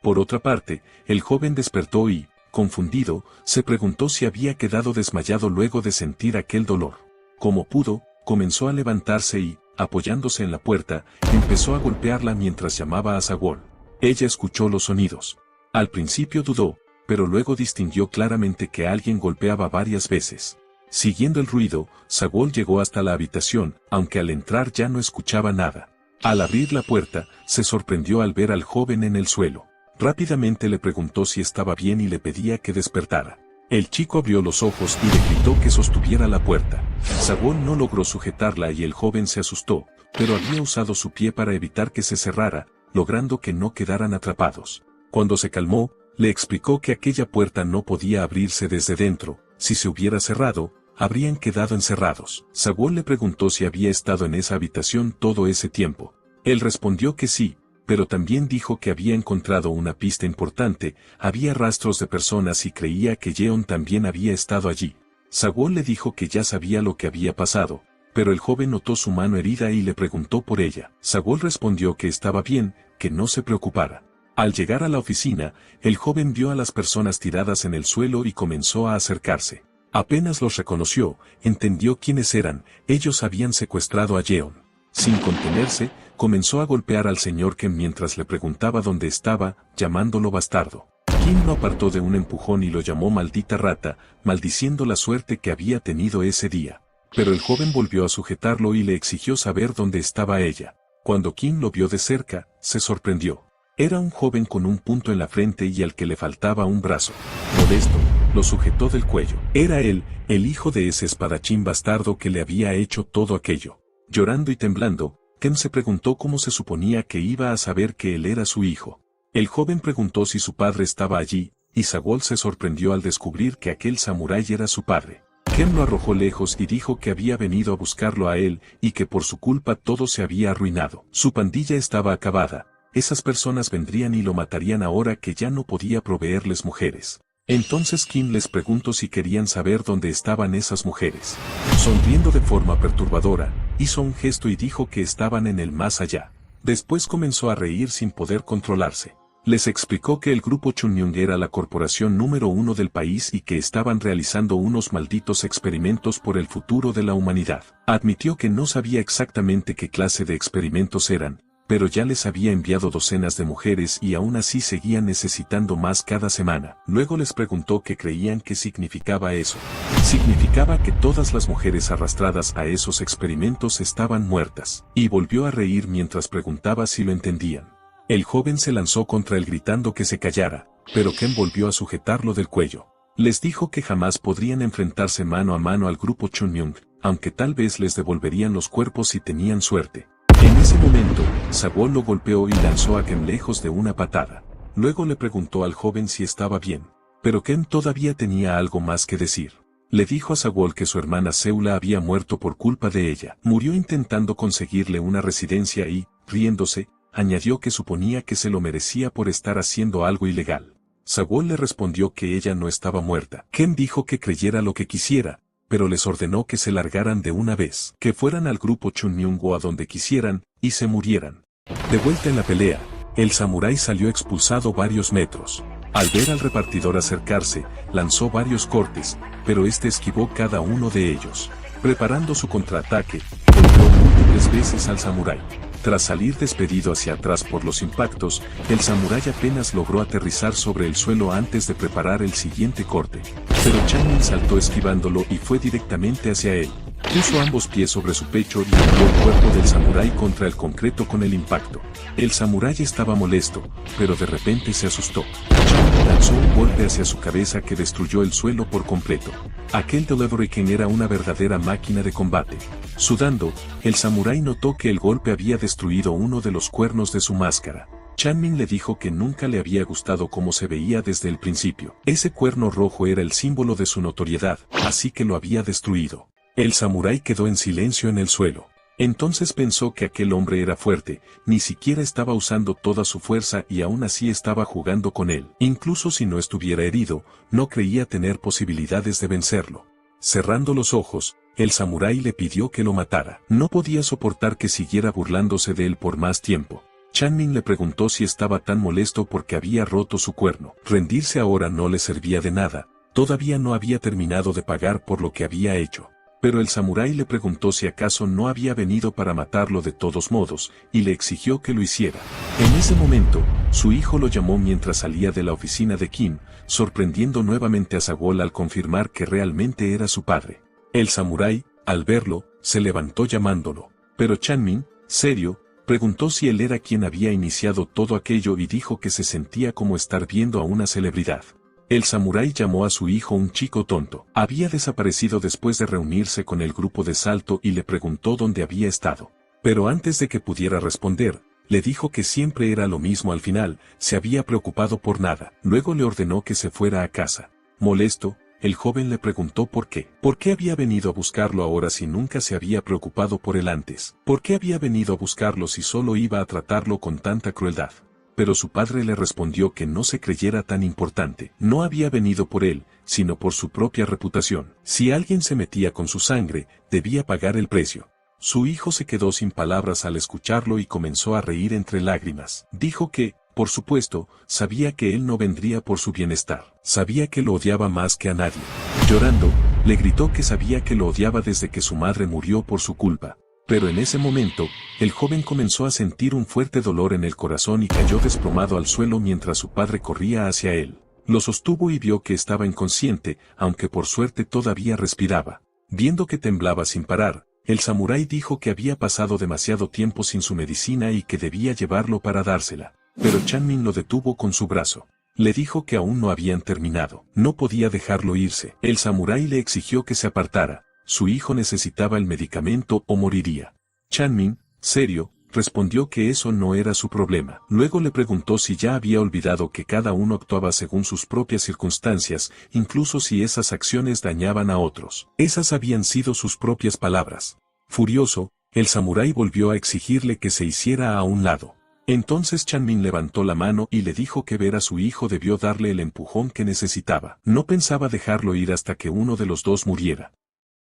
Por otra parte, el joven despertó y, confundido, se preguntó si había quedado desmayado luego de sentir aquel dolor. Como pudo, comenzó a levantarse y, apoyándose en la puerta, empezó a golpearla mientras llamaba a Sagol. Ella escuchó los sonidos. Al principio dudó, pero luego distinguió claramente que alguien golpeaba varias veces. Siguiendo el ruido, Sagol llegó hasta la habitación, aunque al entrar ya no escuchaba nada. Al abrir la puerta, se sorprendió al ver al joven en el suelo. Rápidamente le preguntó si estaba bien y le pedía que despertara. El chico abrió los ojos y le gritó que sostuviera la puerta. Sagol no logró sujetarla y el joven se asustó, pero había usado su pie para evitar que se cerrara, logrando que no quedaran atrapados. Cuando se calmó, le explicó que aquella puerta no podía abrirse desde dentro, si se hubiera cerrado, habrían quedado encerrados. Sagol le preguntó si había estado en esa habitación todo ese tiempo. Él respondió que sí, pero también dijo que había encontrado una pista importante, había rastros de personas y creía que Yeon también había estado allí. Sagol le dijo que ya sabía lo que había pasado, pero el joven notó su mano herida y le preguntó por ella. Sagol respondió que estaba bien, que no se preocupara. Al llegar a la oficina, el joven vio a las personas tiradas en el suelo y comenzó a acercarse. Apenas los reconoció, entendió quiénes eran, ellos habían secuestrado a Yeon. Sin contenerse, comenzó a golpear al señor Kim mientras le preguntaba dónde estaba, llamándolo bastardo. Kim lo apartó de un empujón y lo llamó maldita rata, maldiciendo la suerte que había tenido ese día. Pero el joven volvió a sujetarlo y le exigió saber dónde estaba ella. Cuando Kim lo vio de cerca, se sorprendió. Era un joven con un punto en la frente y al que le faltaba un brazo. Modesto, lo sujetó del cuello. Era él, el hijo de ese espadachín bastardo que le había hecho todo aquello. Llorando y temblando, Kim se preguntó cómo se suponía que iba a saber que él era su hijo. El joven preguntó si su padre estaba allí, y Sagol se sorprendió al descubrir que aquel samurái era su padre. Ken lo arrojó lejos y dijo que había venido a buscarlo a él y que por su culpa todo se había arruinado. Su pandilla estaba acabada. Esas personas vendrían y lo matarían ahora que ya no podía proveerles mujeres. Entonces Kim les preguntó si querían saber dónde estaban esas mujeres. Sonriendo de forma perturbadora, hizo un gesto y dijo que estaban en el más allá. Después comenzó a reír sin poder controlarse. Les explicó que el grupo Chunmyung era la corporación número 1 del país y que estaban realizando unos malditos experimentos por el futuro de la humanidad. Admitió que no sabía exactamente qué clase de experimentos eran, pero ya les había enviado docenas de mujeres y aún así seguían necesitando más cada semana. Luego les preguntó qué creían que significaba eso. Significaba que todas las mujeres arrastradas a esos experimentos estaban muertas. Y volvió a reír mientras preguntaba si lo entendían. El joven se lanzó contra él gritando que se callara, pero Ken volvió a sujetarlo del cuello. Les dijo que jamás podrían enfrentarse mano a mano al grupo Chunmyung, aunque tal vez les devolverían los cuerpos si tenían suerte. En ese momento, Sagwon lo golpeó y lanzó a Ken lejos de una patada. Luego le preguntó al joven si estaba bien, pero Ken todavía tenía algo más que decir. Le dijo a Sagwon que su hermana Seula había muerto por culpa de ella. Murió intentando conseguirle una residencia y, riéndose, añadió que suponía que se lo merecía por estar haciendo algo ilegal. Sagwon le respondió que ella no estaba muerta. Ken dijo que creyera lo que quisiera, pero les ordenó que se largaran de una vez, que fueran al grupo Chunmyung o a donde quisieran, y se murieran. De vuelta en la pelea, el samurái salió expulsado varios metros. Al ver al repartidor acercarse, lanzó varios cortes, pero este esquivó cada uno de ellos. Preparando su contraataque, golpeó múltiples veces al samurái. Tras salir despedido hacia atrás por los impactos, el samurái apenas logró aterrizar sobre el suelo antes de preparar el siguiente corte. Pero Chanmin saltó esquivándolo y fue directamente hacia él. Puso ambos pies sobre su pecho y golpeó el cuerpo del samurái contra el concreto con el impacto. El samurái estaba molesto, pero de repente se asustó. Chanmin lanzó un golpe hacia su cabeza que destruyó el suelo por completo. Aquel Delivery Ken era una verdadera máquina de combate. Sudando, el samurái notó que el golpe había destruido uno de los cuernos de su máscara. Chanmin le dijo que nunca le había gustado cómo se veía desde el principio. Ese cuerno rojo era el símbolo de su notoriedad, así que lo había destruido. El samurái quedó en silencio en el suelo. Entonces pensó que aquel hombre era fuerte, ni siquiera estaba usando toda su fuerza y aún así estaba jugando con él. Incluso si no estuviera herido, no creía tener posibilidades de vencerlo. Cerrando los ojos, el samurái le pidió que lo matara. No podía soportar que siguiera burlándose de él por más tiempo. Chanmin le preguntó si estaba tan molesto porque había roto su cuerno. Rendirse ahora no le servía de nada, todavía no había terminado de pagar por lo que había hecho. Pero el samurái le preguntó si acaso no había venido para matarlo de todos modos, y le exigió que lo hiciera. En ese momento, su hijo lo llamó mientras salía de la oficina de Kim, sorprendiendo nuevamente a Sagwon al confirmar que realmente era su padre. El samurái, al verlo, se levantó llamándolo. Pero Chanmin, serio, preguntó si él era quien había iniciado todo aquello y dijo que se sentía como estar viendo a una celebridad. El samurái llamó a su hijo un chico tonto. Había desaparecido después de reunirse con el grupo de salto y le preguntó dónde había estado. Pero antes de que pudiera responder, le dijo que siempre era lo mismo al final, se había preocupado por nada. Luego le ordenó que se fuera a casa. Molesto, el joven le preguntó por qué. ¿Por qué había venido a buscarlo ahora si nunca se había preocupado por él antes? ¿Por qué había venido a buscarlo si solo iba a tratarlo con tanta crueldad? Pero su padre le respondió que no se creyera tan importante. No había venido por él, sino por su propia reputación. Si alguien se metía con su sangre, debía pagar el precio. Su hijo se quedó sin palabras al escucharlo y comenzó a reír entre lágrimas. Dijo que, por supuesto, sabía que él no vendría por su bienestar. Sabía que lo odiaba más que a nadie. Llorando, le gritó que sabía que lo odiaba desde que su madre murió por su culpa. Pero en ese momento, el joven comenzó a sentir un fuerte dolor en el corazón y cayó desplomado al suelo mientras su padre corría hacia él. Lo sostuvo y vio que estaba inconsciente, aunque por suerte todavía respiraba. Viendo que temblaba sin parar, el samurái dijo que había pasado demasiado tiempo sin su medicina y que debía llevarlo para dársela. Pero Chanmin lo detuvo con su brazo. Le dijo que aún no habían terminado. No podía dejarlo irse. El samurái le exigió que se apartara. Su hijo necesitaba el medicamento o moriría. Chanmin, serio, respondió que eso no era su problema. Luego le preguntó si ya había olvidado que cada uno actuaba según sus propias circunstancias, incluso si esas acciones dañaban a otros. Esas habían sido sus propias palabras. Furioso, el samurái volvió a exigirle que se hiciera a un lado. Entonces Chanmin levantó la mano y le dijo que ver a su hijo debió darle el empujón que necesitaba. No pensaba dejarlo ir hasta que uno de los dos muriera.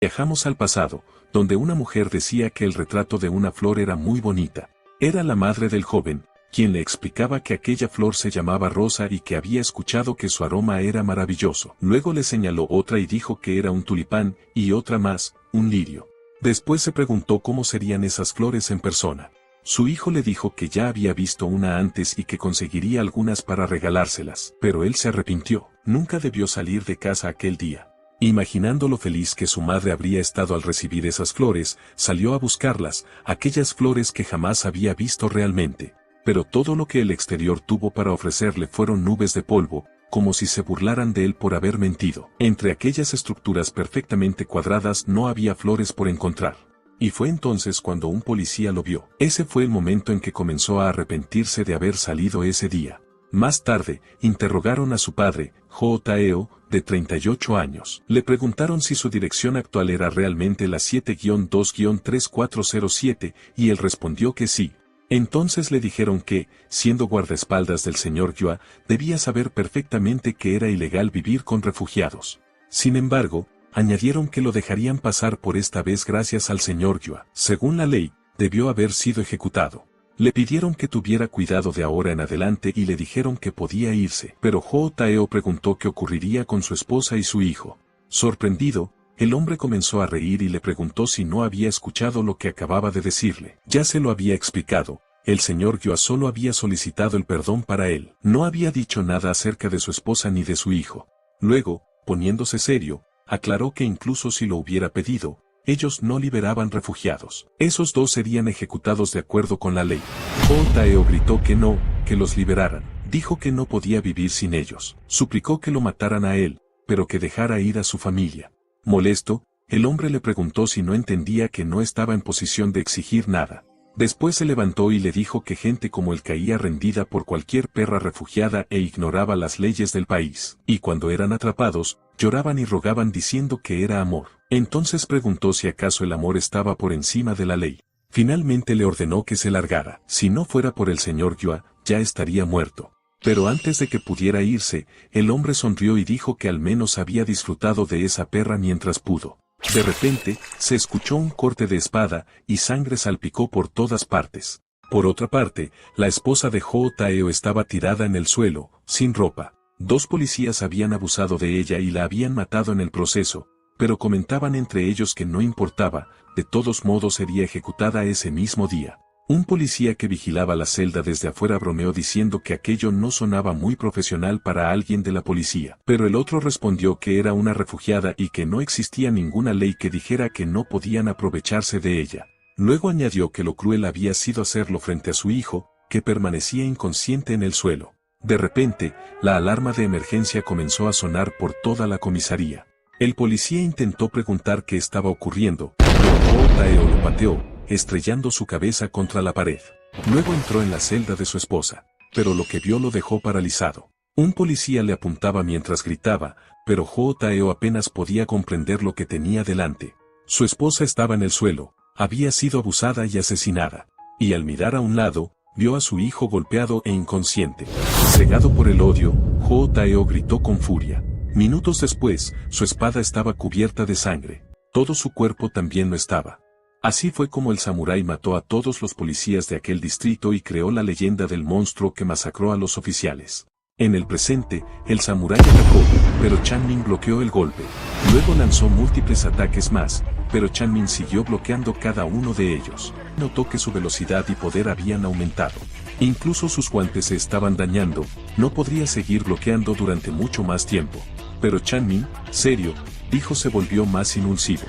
Viajamos al pasado, donde una mujer decía que el retrato de una flor era muy bonita. Era la madre del joven, quien le explicaba que aquella flor se llamaba rosa y que había escuchado que su aroma era maravilloso. Luego le señaló otra y dijo que era un tulipán, y otra más, un lirio. Después se preguntó cómo serían esas flores en persona. Su hijo le dijo que ya había visto una antes y que conseguiría algunas para regalárselas, pero él se arrepintió. Nunca debió salir de casa aquel día. Imaginando lo feliz que su madre habría estado al recibir esas flores, salió a buscarlas, aquellas flores que jamás había visto realmente. Pero todo lo que el exterior tuvo para ofrecerle fueron nubes de polvo, como si se burlaran de él por haber mentido. Entre aquellas estructuras perfectamente cuadradas no había flores por encontrar. Y fue entonces cuando un policía lo vio. Ese fue el momento en que comenzó a arrepentirse de haber salido ese día. Más tarde, interrogaron a su padre, Hoo Taeo, de 38 años. Le preguntaron si su dirección actual era realmente la 7-2-3407, y él respondió que sí. Entonces le dijeron que, siendo guardaespaldas del señor Yua, debía saber perfectamente que era ilegal vivir con refugiados. Sin embargo, añadieron que lo dejarían pasar por esta vez gracias al señor Yua. Según la ley, debió haber sido ejecutado. Le pidieron que tuviera cuidado de ahora en adelante y le dijeron que podía irse. Pero Hoo Taeo preguntó qué ocurriría con su esposa y su hijo. Sorprendido, el hombre comenzó a reír y le preguntó si no había escuchado lo que acababa de decirle. Ya se lo había explicado. El señor Yua solo había solicitado el perdón para él. No había dicho nada acerca de su esposa ni de su hijo. Luego, poniéndose serio, aclaró que incluso si lo hubiera pedido, ellos no liberaban refugiados. Esos dos serían ejecutados de acuerdo con la ley. Hoo Taeo gritó que no, que los liberaran. Dijo que no podía vivir sin ellos. Suplicó que lo mataran a él, pero que dejara ir a su familia. Molesto, el hombre le preguntó si no entendía que no estaba en posición de exigir nada. Después se levantó y le dijo que gente como él caía rendida por cualquier perra refugiada e ignoraba las leyes del país. Y cuando eran atrapados, lloraban y rogaban diciendo que era amor. Entonces preguntó si acaso el amor estaba por encima de la ley. Finalmente le ordenó que se largara. Si no fuera por el señor Yua, ya estaría muerto. Pero antes de que pudiera irse, el hombre sonrió y dijo que al menos había disfrutado de esa perra mientras pudo. De repente, se escuchó un corte de espada, y sangre salpicó por todas partes. Por otra parte, la esposa de Hoo Taeo estaba tirada en el suelo, sin ropa. Dos policías habían abusado de ella y la habían matado en el proceso, pero comentaban entre ellos que no importaba, de todos modos sería ejecutada ese mismo día. Un policía que vigilaba la celda desde afuera bromeó diciendo que aquello no sonaba muy profesional para alguien de la policía. Pero el otro respondió que era una refugiada y que no existía ninguna ley que dijera que no podían aprovecharse de ella. Luego añadió que lo cruel había sido hacerlo frente a su hijo, que permanecía inconsciente en el suelo. De repente, la alarma de emergencia comenzó a sonar por toda la comisaría. El policía intentó preguntar qué estaba ocurriendo, pero Hoo Taeo lo pateó, estrellando su cabeza contra la pared. Luego entró en la celda de su esposa, pero lo que vio lo dejó paralizado. Un policía le apuntaba mientras gritaba, pero Hoo Taeo apenas podía comprender lo que tenía delante. Su esposa estaba en el suelo, había sido abusada y asesinada, y al mirar a un lado, vio a su hijo golpeado e inconsciente. Cegado por el odio, Hoo Taeo gritó con furia. Minutos después, su espada estaba cubierta de sangre. Todo su cuerpo también lo estaba. Así fue como el samurái mató a todos los policías de aquel distrito y creó la leyenda del monstruo que masacró a los oficiales. En el presente, el samurái atacó, pero Chanmin bloqueó el golpe. Luego lanzó múltiples ataques más, pero Chanmin siguió bloqueando cada uno de ellos. Notó que su velocidad y poder habían aumentado. Incluso sus guantes se estaban dañando, no podría seguir bloqueando durante mucho más tiempo. Pero Chanmin, serio, dijo, se volvió más inulsivo.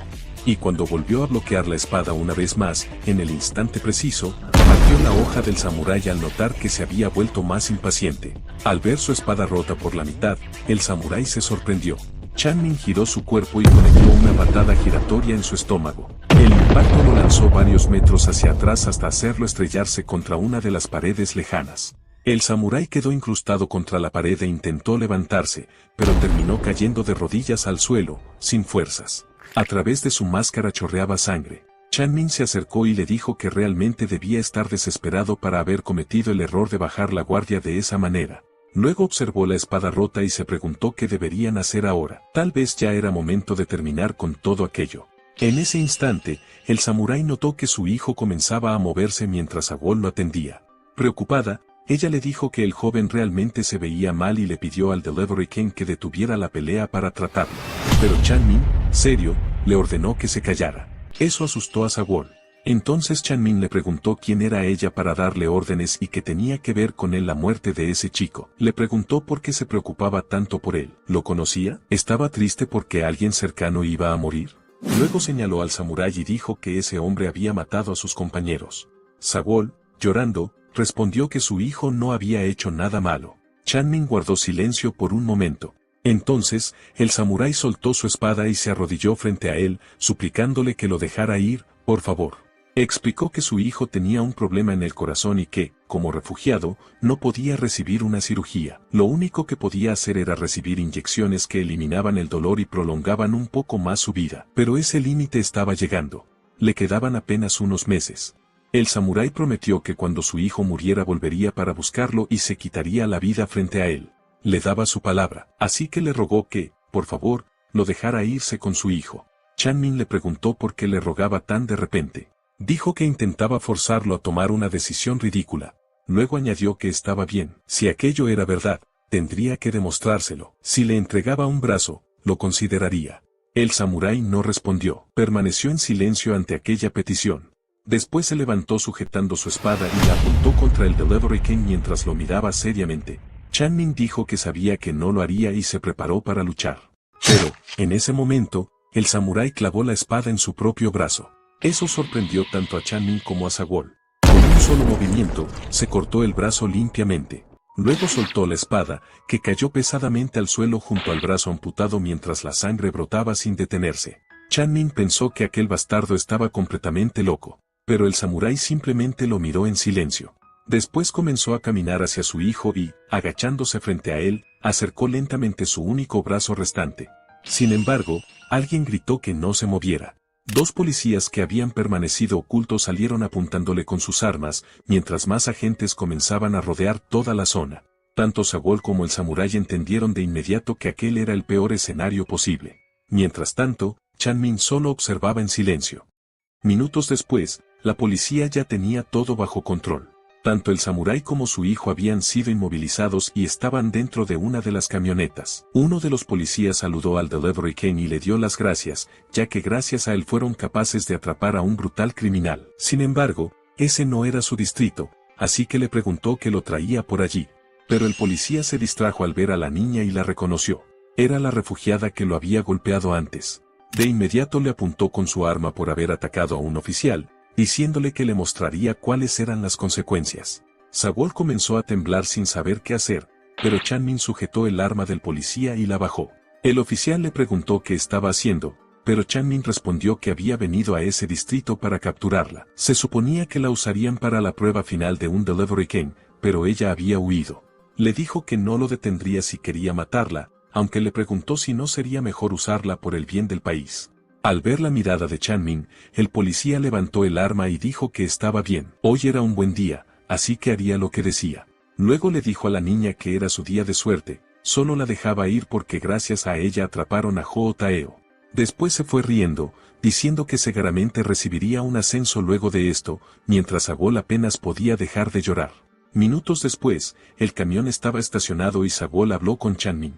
Y cuando volvió a bloquear la espada una vez más, en el instante preciso, partió la hoja del samurái al notar que se había vuelto más impaciente. Al ver su espada rota por la mitad, el samurái se sorprendió. Chanmin giró su cuerpo y conectó una patada giratoria en su estómago. El impacto lo lanzó varios metros hacia atrás hasta hacerlo estrellarse contra una de las paredes lejanas. El samurái quedó incrustado contra la pared e intentó levantarse, pero terminó cayendo de rodillas al suelo, sin fuerzas. A través de su máscara chorreaba sangre. Chanmin se acercó y le dijo que realmente debía estar desesperado para haber cometido el error de bajar la guardia de esa manera. Luego observó la espada rota y se preguntó qué deberían hacer ahora. Tal vez ya era momento de terminar con todo aquello. En ese instante, el samurái notó que su hijo comenzaba a moverse mientras Sagol lo atendía. Preocupada, ella le dijo que el joven realmente se veía mal y le pidió al Delivery King que detuviera la pelea para tratarlo. Pero Chanmin, serio, le ordenó que se callara. Eso asustó a Sagol. Entonces Chanmin le preguntó quién era ella para darle órdenes y qué tenía que ver con él la muerte de ese chico. Le preguntó por qué se preocupaba tanto por él. ¿Lo conocía? ¿Estaba triste porque alguien cercano iba a morir? Luego señaló al samurái y dijo que ese hombre había matado a sus compañeros. Sagol, llorando, respondió que su hijo no había hecho nada malo. Chanmin guardó silencio por un momento. Entonces, el samurái soltó su espada y se arrodilló frente a él, suplicándole que lo dejara ir, por favor. Explicó que su hijo tenía un problema en el corazón y que, como refugiado, no podía recibir una cirugía. Lo único que podía hacer era recibir inyecciones que eliminaban el dolor y prolongaban un poco más su vida. Pero ese límite estaba llegando. Le quedaban apenas unos meses. El samurái prometió que cuando su hijo muriera volvería para buscarlo y se quitaría la vida frente a él. Le daba su palabra, así que le rogó que, por favor, lo dejara irse con su hijo. Chanmin le preguntó por qué le rogaba tan de repente. Dijo que intentaba forzarlo a tomar una decisión ridícula. Luego añadió que estaba bien. Si aquello era verdad, tendría que demostrárselo. Si le entregaba un brazo, lo consideraría. El samurái no respondió. Permaneció en silencio ante aquella petición. Después se levantó sujetando su espada y la apuntó contra el Delivery King mientras lo miraba seriamente. Chanmin dijo que sabía que no lo haría y se preparó para luchar. Pero, en ese momento, el samurái clavó la espada en su propio brazo. Eso sorprendió tanto a Chanmin como a Sagol. Con un solo movimiento, se cortó el brazo limpiamente. Luego soltó la espada, que cayó pesadamente al suelo junto al brazo amputado mientras la sangre brotaba sin detenerse. Chanmin pensó que aquel bastardo estaba completamente loco, pero el samurái simplemente lo miró en silencio. Después comenzó a caminar hacia su hijo y, agachándose frente a él, acercó lentamente su único brazo restante. Sin embargo, alguien gritó que no se moviera. Dos policías que habían permanecido ocultos salieron apuntándole con sus armas, mientras más agentes comenzaban a rodear toda la zona. Tanto Sagol como el samurái entendieron de inmediato que aquel era el peor escenario posible. Mientras tanto, Chanmin solo observaba en silencio. Minutos después, la policía ya tenía todo bajo control. Tanto el samurái como su hijo habían sido inmovilizados y estaban dentro de una de las camionetas. Uno de los policías saludó al Delivery King y le dio las gracias, ya que gracias a él fueron capaces de atrapar a un brutal criminal. Sin embargo, ese no era su distrito, así que le preguntó qué lo traía por allí. Pero el policía se distrajo al ver a la niña y la reconoció. Era la refugiada que lo había golpeado antes. De inmediato le apuntó con su arma por haber atacado a un oficial, diciéndole que le mostraría cuáles eran las consecuencias. Sagol comenzó a temblar sin saber qué hacer, pero Chanmin sujetó el arma del policía y la bajó. El oficial le preguntó qué estaba haciendo, pero Chanmin respondió que había venido a ese distrito para capturarla. Se suponía que la usarían para la prueba final de un Delivery King, pero ella había huido. Le dijo que no lo detendría si quería matarla, aunque le preguntó si no sería mejor usarla por el bien del país. Al ver la mirada de Chanmin, el policía levantó el arma y dijo que estaba bien. Hoy era un buen día, así que haría lo que decía. Luego le dijo a la niña que era su día de suerte, solo la dejaba ir porque gracias a ella atraparon a Hou Taeo. Después se fue riendo, diciendo que seguramente recibiría un ascenso luego de esto, mientras Sagol apenas podía dejar de llorar. Minutos después, el camión estaba estacionado y Sagol habló con Chanmin.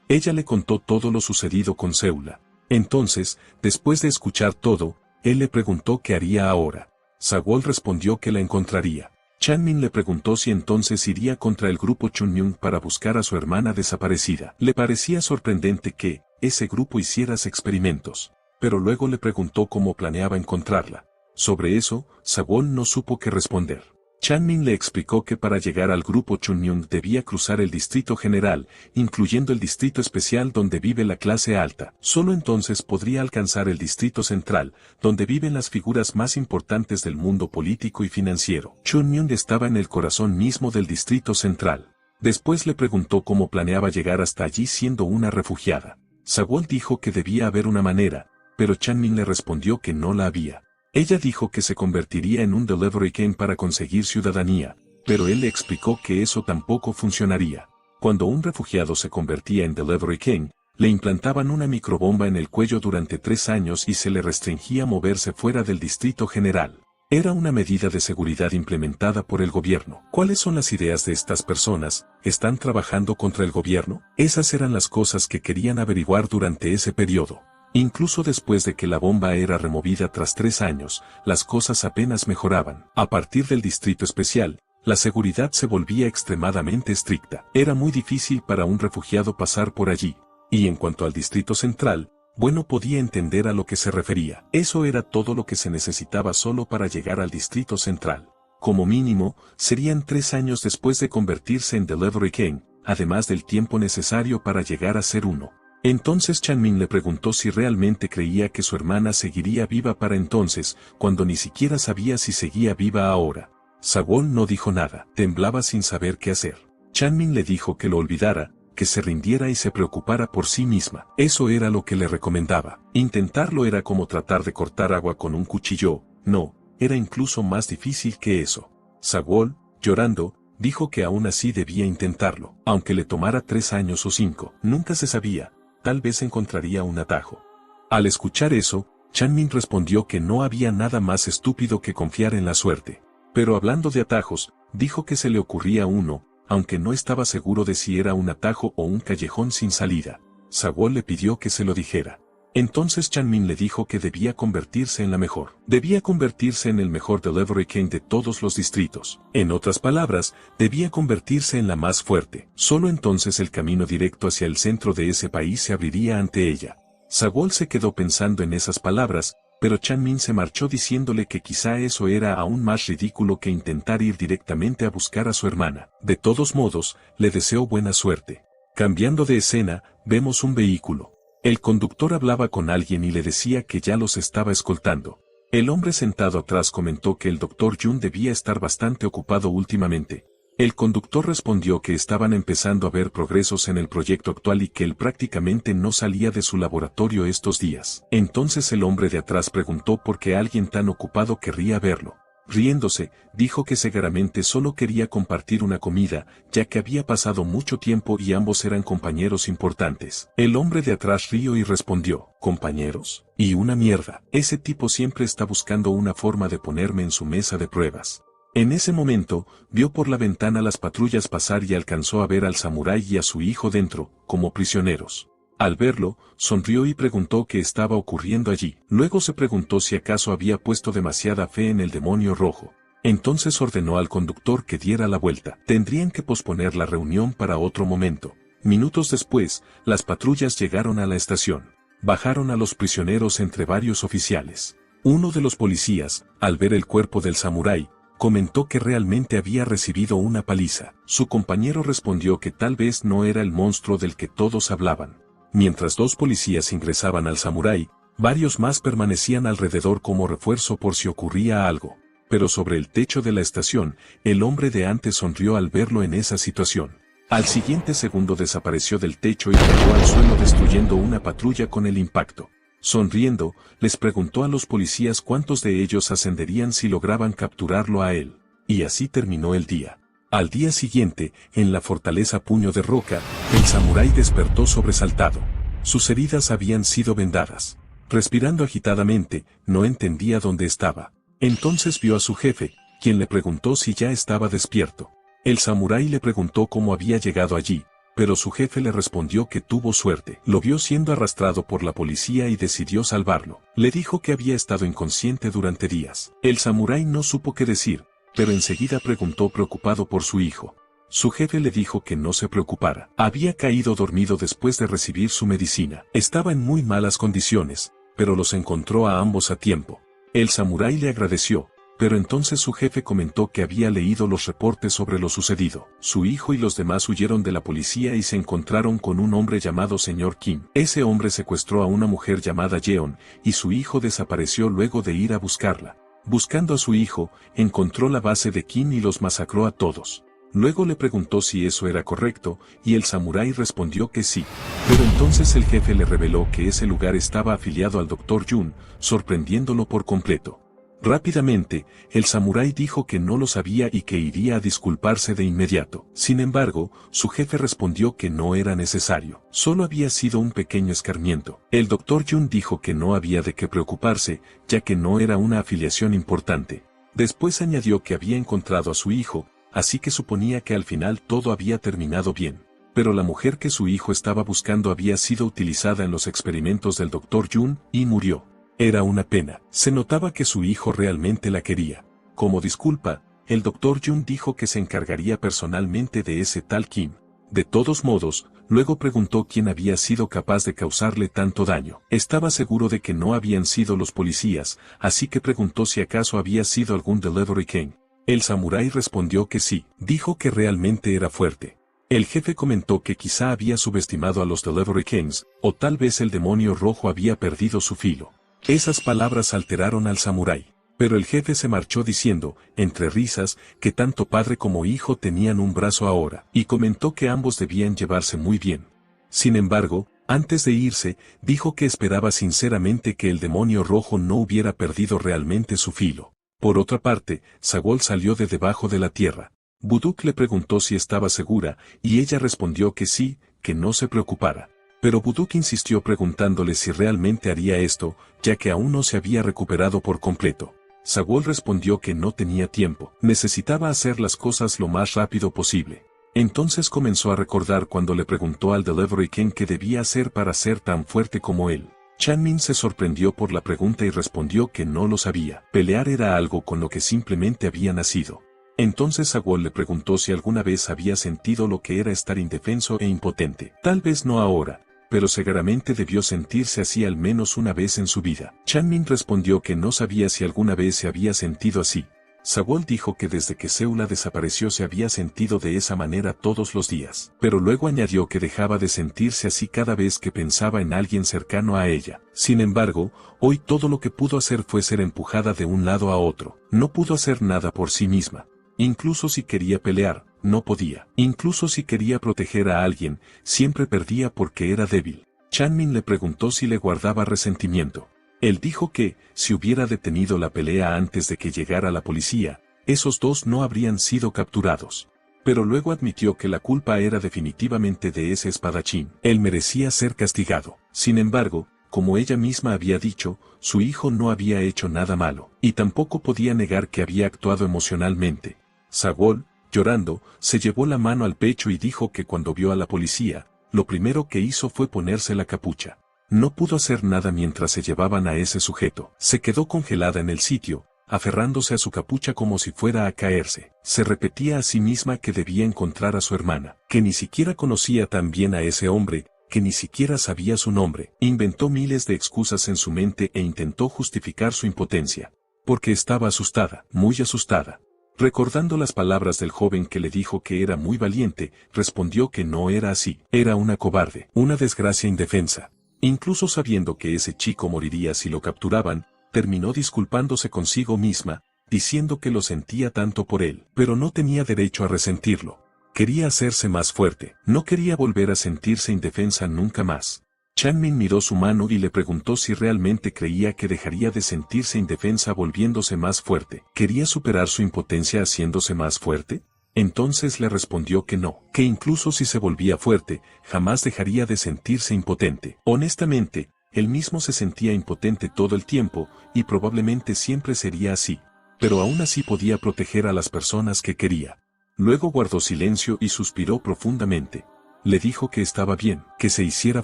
Ella le contó todo lo sucedido con Seula. Entonces, después de escuchar todo, él le preguntó qué haría ahora. Sagol respondió que la encontraría. Chanmin le preguntó si entonces iría contra el grupo Chunmyung para buscar a su hermana desaparecida. Le parecía sorprendente que ese grupo hiciera experimentos, pero luego le preguntó cómo planeaba encontrarla. Sobre eso, Sagol no supo qué responder. Chanmin le explicó que para llegar al grupo Chunmyung debía cruzar el distrito general, incluyendo el distrito especial donde vive la clase alta. Solo entonces podría alcanzar el distrito central, donde viven las figuras más importantes del mundo político y financiero. Chunmyung estaba en el corazón mismo del distrito central. Después le preguntó cómo planeaba llegar hasta allí siendo una refugiada. Sagwon dijo que debía haber una manera, pero Chanmin le respondió que no la había. Ella dijo que se convertiría en un delivery king para conseguir ciudadanía, pero él le explicó que eso tampoco funcionaría. Cuando un refugiado se convertía en delivery king, le implantaban una microbomba en el cuello durante 3 años y se le restringía moverse fuera del distrito general. Era una medida de seguridad implementada por el gobierno. ¿Cuáles son las ideas de estas personas? ¿Están trabajando contra el gobierno? Esas eran las cosas que querían averiguar durante ese periodo. Incluso después de que la bomba era removida tras 3 años, las cosas apenas mejoraban. A partir del distrito especial, la seguridad se volvía extremadamente estricta. Era muy difícil para un refugiado pasar por allí. Y en cuanto al distrito central, bueno, podía entender a lo que se refería. Eso era todo lo que se necesitaba solo para llegar al distrito central. Como mínimo, serían 3 años después de convertirse en delivery king, además del tiempo necesario para llegar a ser uno. Entonces Chanmin le preguntó si realmente creía que su hermana seguiría viva para entonces, cuando ni siquiera sabía si seguía viva ahora. Sagwon no dijo nada, temblaba sin saber qué hacer. Chanmin le dijo que lo olvidara, que se rindiera y se preocupara por sí misma. Eso era lo que le recomendaba. Intentarlo era como tratar de cortar agua con un cuchillo. No, era incluso más difícil que eso. Sagwon, llorando, dijo que aún así debía intentarlo, aunque le tomara 3 años o 5, nunca se sabía. Tal vez encontraría un atajo. Al escuchar eso, Chanmin respondió que no había nada más estúpido que confiar en la suerte. Pero hablando de atajos, dijo que se le ocurría uno, aunque no estaba seguro de si era un atajo o un callejón sin salida. Sagwon le pidió que se lo dijera. Entonces Chanmin le dijo que debía convertirse en la mejor. Debía convertirse en el mejor delivery king de todos los distritos. En otras palabras, debía convertirse en la más fuerte. Solo entonces el camino directo hacia el centro de ese país se abriría ante ella. Sagwon se quedó pensando en esas palabras, pero Chanmin se marchó diciéndole que quizá eso era aún más ridículo que intentar ir directamente a buscar a su hermana. De todos modos, le deseó buena suerte. Cambiando de escena, vemos un vehículo. El conductor hablaba con alguien y le decía que ya los estaba escoltando. El hombre sentado atrás comentó que el Dr. Jun debía estar bastante ocupado últimamente. El conductor respondió que estaban empezando a ver progresos en el proyecto actual y que él prácticamente no salía de su laboratorio estos días. Entonces el hombre de atrás preguntó por qué alguien tan ocupado querría verlo. Riéndose, dijo que seguramente solo quería compartir una comida, ya que había pasado mucho tiempo y ambos eran compañeros importantes. El hombre de atrás rió y respondió, ¿compañeros? Y una mierda, ese tipo siempre está buscando una forma de ponerme en su mesa de pruebas. En ese momento, vio por la ventana las patrullas pasar y alcanzó a ver al samurái y a su hijo dentro, como prisioneros. Al verlo, sonrió y preguntó qué estaba ocurriendo allí. Luego se preguntó si acaso había puesto demasiada fe en el demonio rojo. Entonces ordenó al conductor que diera la vuelta. Tendrían que posponer la reunión para otro momento. Minutos después, las patrullas llegaron a la estación. Bajaron a los prisioneros entre varios oficiales. Uno de los policías, al ver el cuerpo del samurái, comentó que realmente había recibido una paliza. Su compañero respondió que tal vez no era el monstruo del que todos hablaban. Mientras 2 policías ingresaban al samurái, varios más permanecían alrededor como refuerzo por si ocurría algo. Pero sobre el techo de la estación, el hombre de antes sonrió al verlo en esa situación. Al siguiente segundo desapareció del techo y cayó al suelo destruyendo una patrulla con el impacto. Sonriendo, les preguntó a los policías cuántos de ellos ascenderían si lograban capturarlo a él. Y así terminó el día. Al día siguiente, en la fortaleza Puño de Roca, el samurái despertó sobresaltado. Sus heridas habían sido vendadas. Respirando agitadamente, no entendía dónde estaba. Entonces vio a su jefe, quien le preguntó si ya estaba despierto. El samurái le preguntó cómo había llegado allí, pero su jefe le respondió que tuvo suerte. Lo vio siendo arrastrado por la policía y decidió salvarlo. Le dijo que había estado inconsciente durante días. El samurái no supo qué decir, pero enseguida preguntó preocupado por su hijo. Su jefe le dijo que no se preocupara. Había caído dormido después de recibir su medicina. Estaba en muy malas condiciones, pero los encontró a ambos a tiempo. El samurái le agradeció, Pero entonces su jefe comentó que había leído los reportes sobre lo sucedido. Su hijo y los demás huyeron de la policía y se encontraron con un hombre llamado Sr. Kim. Ese hombre secuestró a una mujer llamada Yeon, y su hijo desapareció luego de ir a buscarla. Buscando a su hijo, encontró la base de Kim y los masacró a todos. Luego le preguntó si eso era correcto, y el samurái respondió que sí. Pero entonces el jefe le reveló que ese lugar estaba afiliado al Dr. Jun, sorprendiéndolo por completo. Rápidamente, el samurái dijo que no lo sabía y que iría a disculparse de inmediato. Sin embargo, su jefe respondió que no era necesario. Solo había sido un pequeño escarmiento. El Dr. Jun dijo que no había de qué preocuparse, ya que no era una afiliación importante. Después añadió que había encontrado a su hijo, así que suponía que al final todo había terminado bien. Pero la mujer que su hijo estaba buscando había sido utilizada en los experimentos del Dr. Jun y murió. Era una pena. Se notaba que su hijo realmente la quería. Como disculpa, el Dr. Jun dijo que se encargaría personalmente de ese tal Kim. De todos modos, luego preguntó quién había sido capaz de causarle tanto daño. Estaba seguro de que no habían sido los policías, así que preguntó si acaso había sido algún Delivery King. El samurái respondió que sí. Dijo que realmente era fuerte. El jefe comentó que quizá había subestimado a los Delivery Kings, o tal vez el demonio rojo había perdido su filo. Esas palabras alteraron al samurái, pero el jefe se marchó diciendo, entre risas, que tanto padre como hijo tenían un brazo ahora, y comentó que ambos debían llevarse muy bien. Sin embargo, antes de irse, dijo que esperaba sinceramente que el demonio rojo no hubiera perdido realmente su filo. Por otra parte, Sagol salió de debajo de la tierra. Buduk le preguntó si estaba segura, y ella respondió que sí, que no se preocupara. Pero Buduk insistió preguntándole si realmente haría esto, ya que aún no se había recuperado por completo. Sagol respondió que no tenía tiempo, necesitaba hacer las cosas lo más rápido posible. Entonces comenzó a recordar cuando le preguntó al Delivery King qué debía hacer para ser tan fuerte como él. Chanmin se sorprendió por la pregunta y respondió que no lo sabía. Pelear era algo con lo que simplemente había nacido. Entonces Sagol le preguntó si alguna vez había sentido lo que era estar indefenso e impotente. Tal vez no ahora, pero seguramente debió sentirse así al menos una vez en su vida. Chanmin respondió que no sabía si alguna vez se había sentido así. Sagol dijo que desde que Seula desapareció se había sentido de esa manera todos los días, pero luego añadió que dejaba de sentirse así cada vez que pensaba en alguien cercano a ella. Sin embargo, hoy todo lo que pudo hacer fue ser empujada de un lado a otro. No pudo hacer nada por sí misma. Incluso si quería pelear, no podía. Incluso si quería proteger a alguien, siempre perdía porque era débil. Chanmin le preguntó si le guardaba resentimiento. Él dijo que, si hubiera detenido la pelea antes de que llegara la policía, esos dos no habrían sido capturados. Pero luego admitió que la culpa era definitivamente de ese espadachín. Él merecía ser castigado. Sin embargo, como ella misma había dicho, su hijo no había hecho nada malo, y tampoco podía negar que había actuado emocionalmente. Sagol, llorando, se llevó la mano al pecho y dijo que cuando vio a la policía, lo primero que hizo fue ponerse la capucha. No pudo hacer nada mientras se llevaban a ese sujeto. Se quedó congelada en el sitio, aferrándose a su capucha como si fuera a caerse. Se repetía a sí misma que debía encontrar a su hermana, que ni siquiera conocía tan bien a ese hombre, que ni siquiera sabía su nombre. Inventó miles de excusas en su mente e intentó justificar su impotencia. Porque estaba asustada, muy asustada. Recordando las palabras del joven que le dijo que era muy valiente, respondió que no era así. Era una cobarde, una desgracia indefensa. Incluso sabiendo que ese chico moriría si lo capturaban, terminó disculpándose consigo misma, diciendo que lo sentía tanto por él, pero no tenía derecho a resentirlo. Quería hacerse más fuerte, no quería volver a sentirse indefensa nunca más. Chanmin miró su mano y le preguntó si realmente creía que dejaría de sentirse indefensa volviéndose más fuerte. ¿Quería superar su impotencia haciéndose más fuerte? Entonces le respondió que no, que incluso si se volvía fuerte, jamás dejaría de sentirse impotente. Honestamente, él mismo se sentía impotente todo el tiempo, y probablemente siempre sería así. Pero aún así podía proteger a las personas que quería. Luego guardó silencio y suspiró profundamente. Le dijo que estaba bien, que se hiciera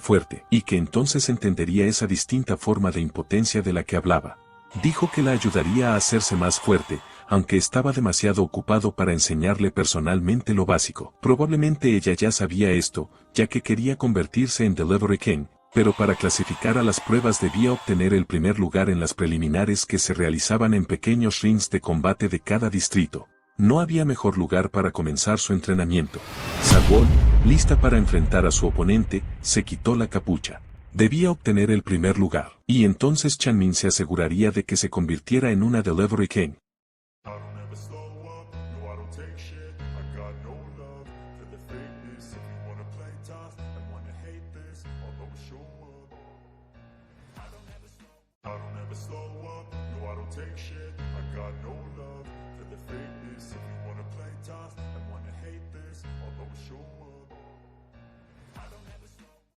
fuerte, y que entonces entendería esa distinta forma de impotencia de la que hablaba. Dijo que la ayudaría a hacerse más fuerte, aunque estaba demasiado ocupado para enseñarle personalmente lo básico. Probablemente ella ya sabía esto, ya que quería convertirse en Delivery King, pero para clasificar a las pruebas debía obtener el primer lugar en las preliminares que se realizaban en pequeños rings de combate de cada distrito. No había mejor lugar para comenzar su entrenamiento. Sagwon, lista para enfrentar a su oponente, se quitó la capucha. Debía obtener el primer lugar, y entonces Chanmin se aseguraría de que se convirtiera en una Delivery King. Take shit, I got no love for the fakeness. If you wanna play tough and wanna hate this, I'll always show up.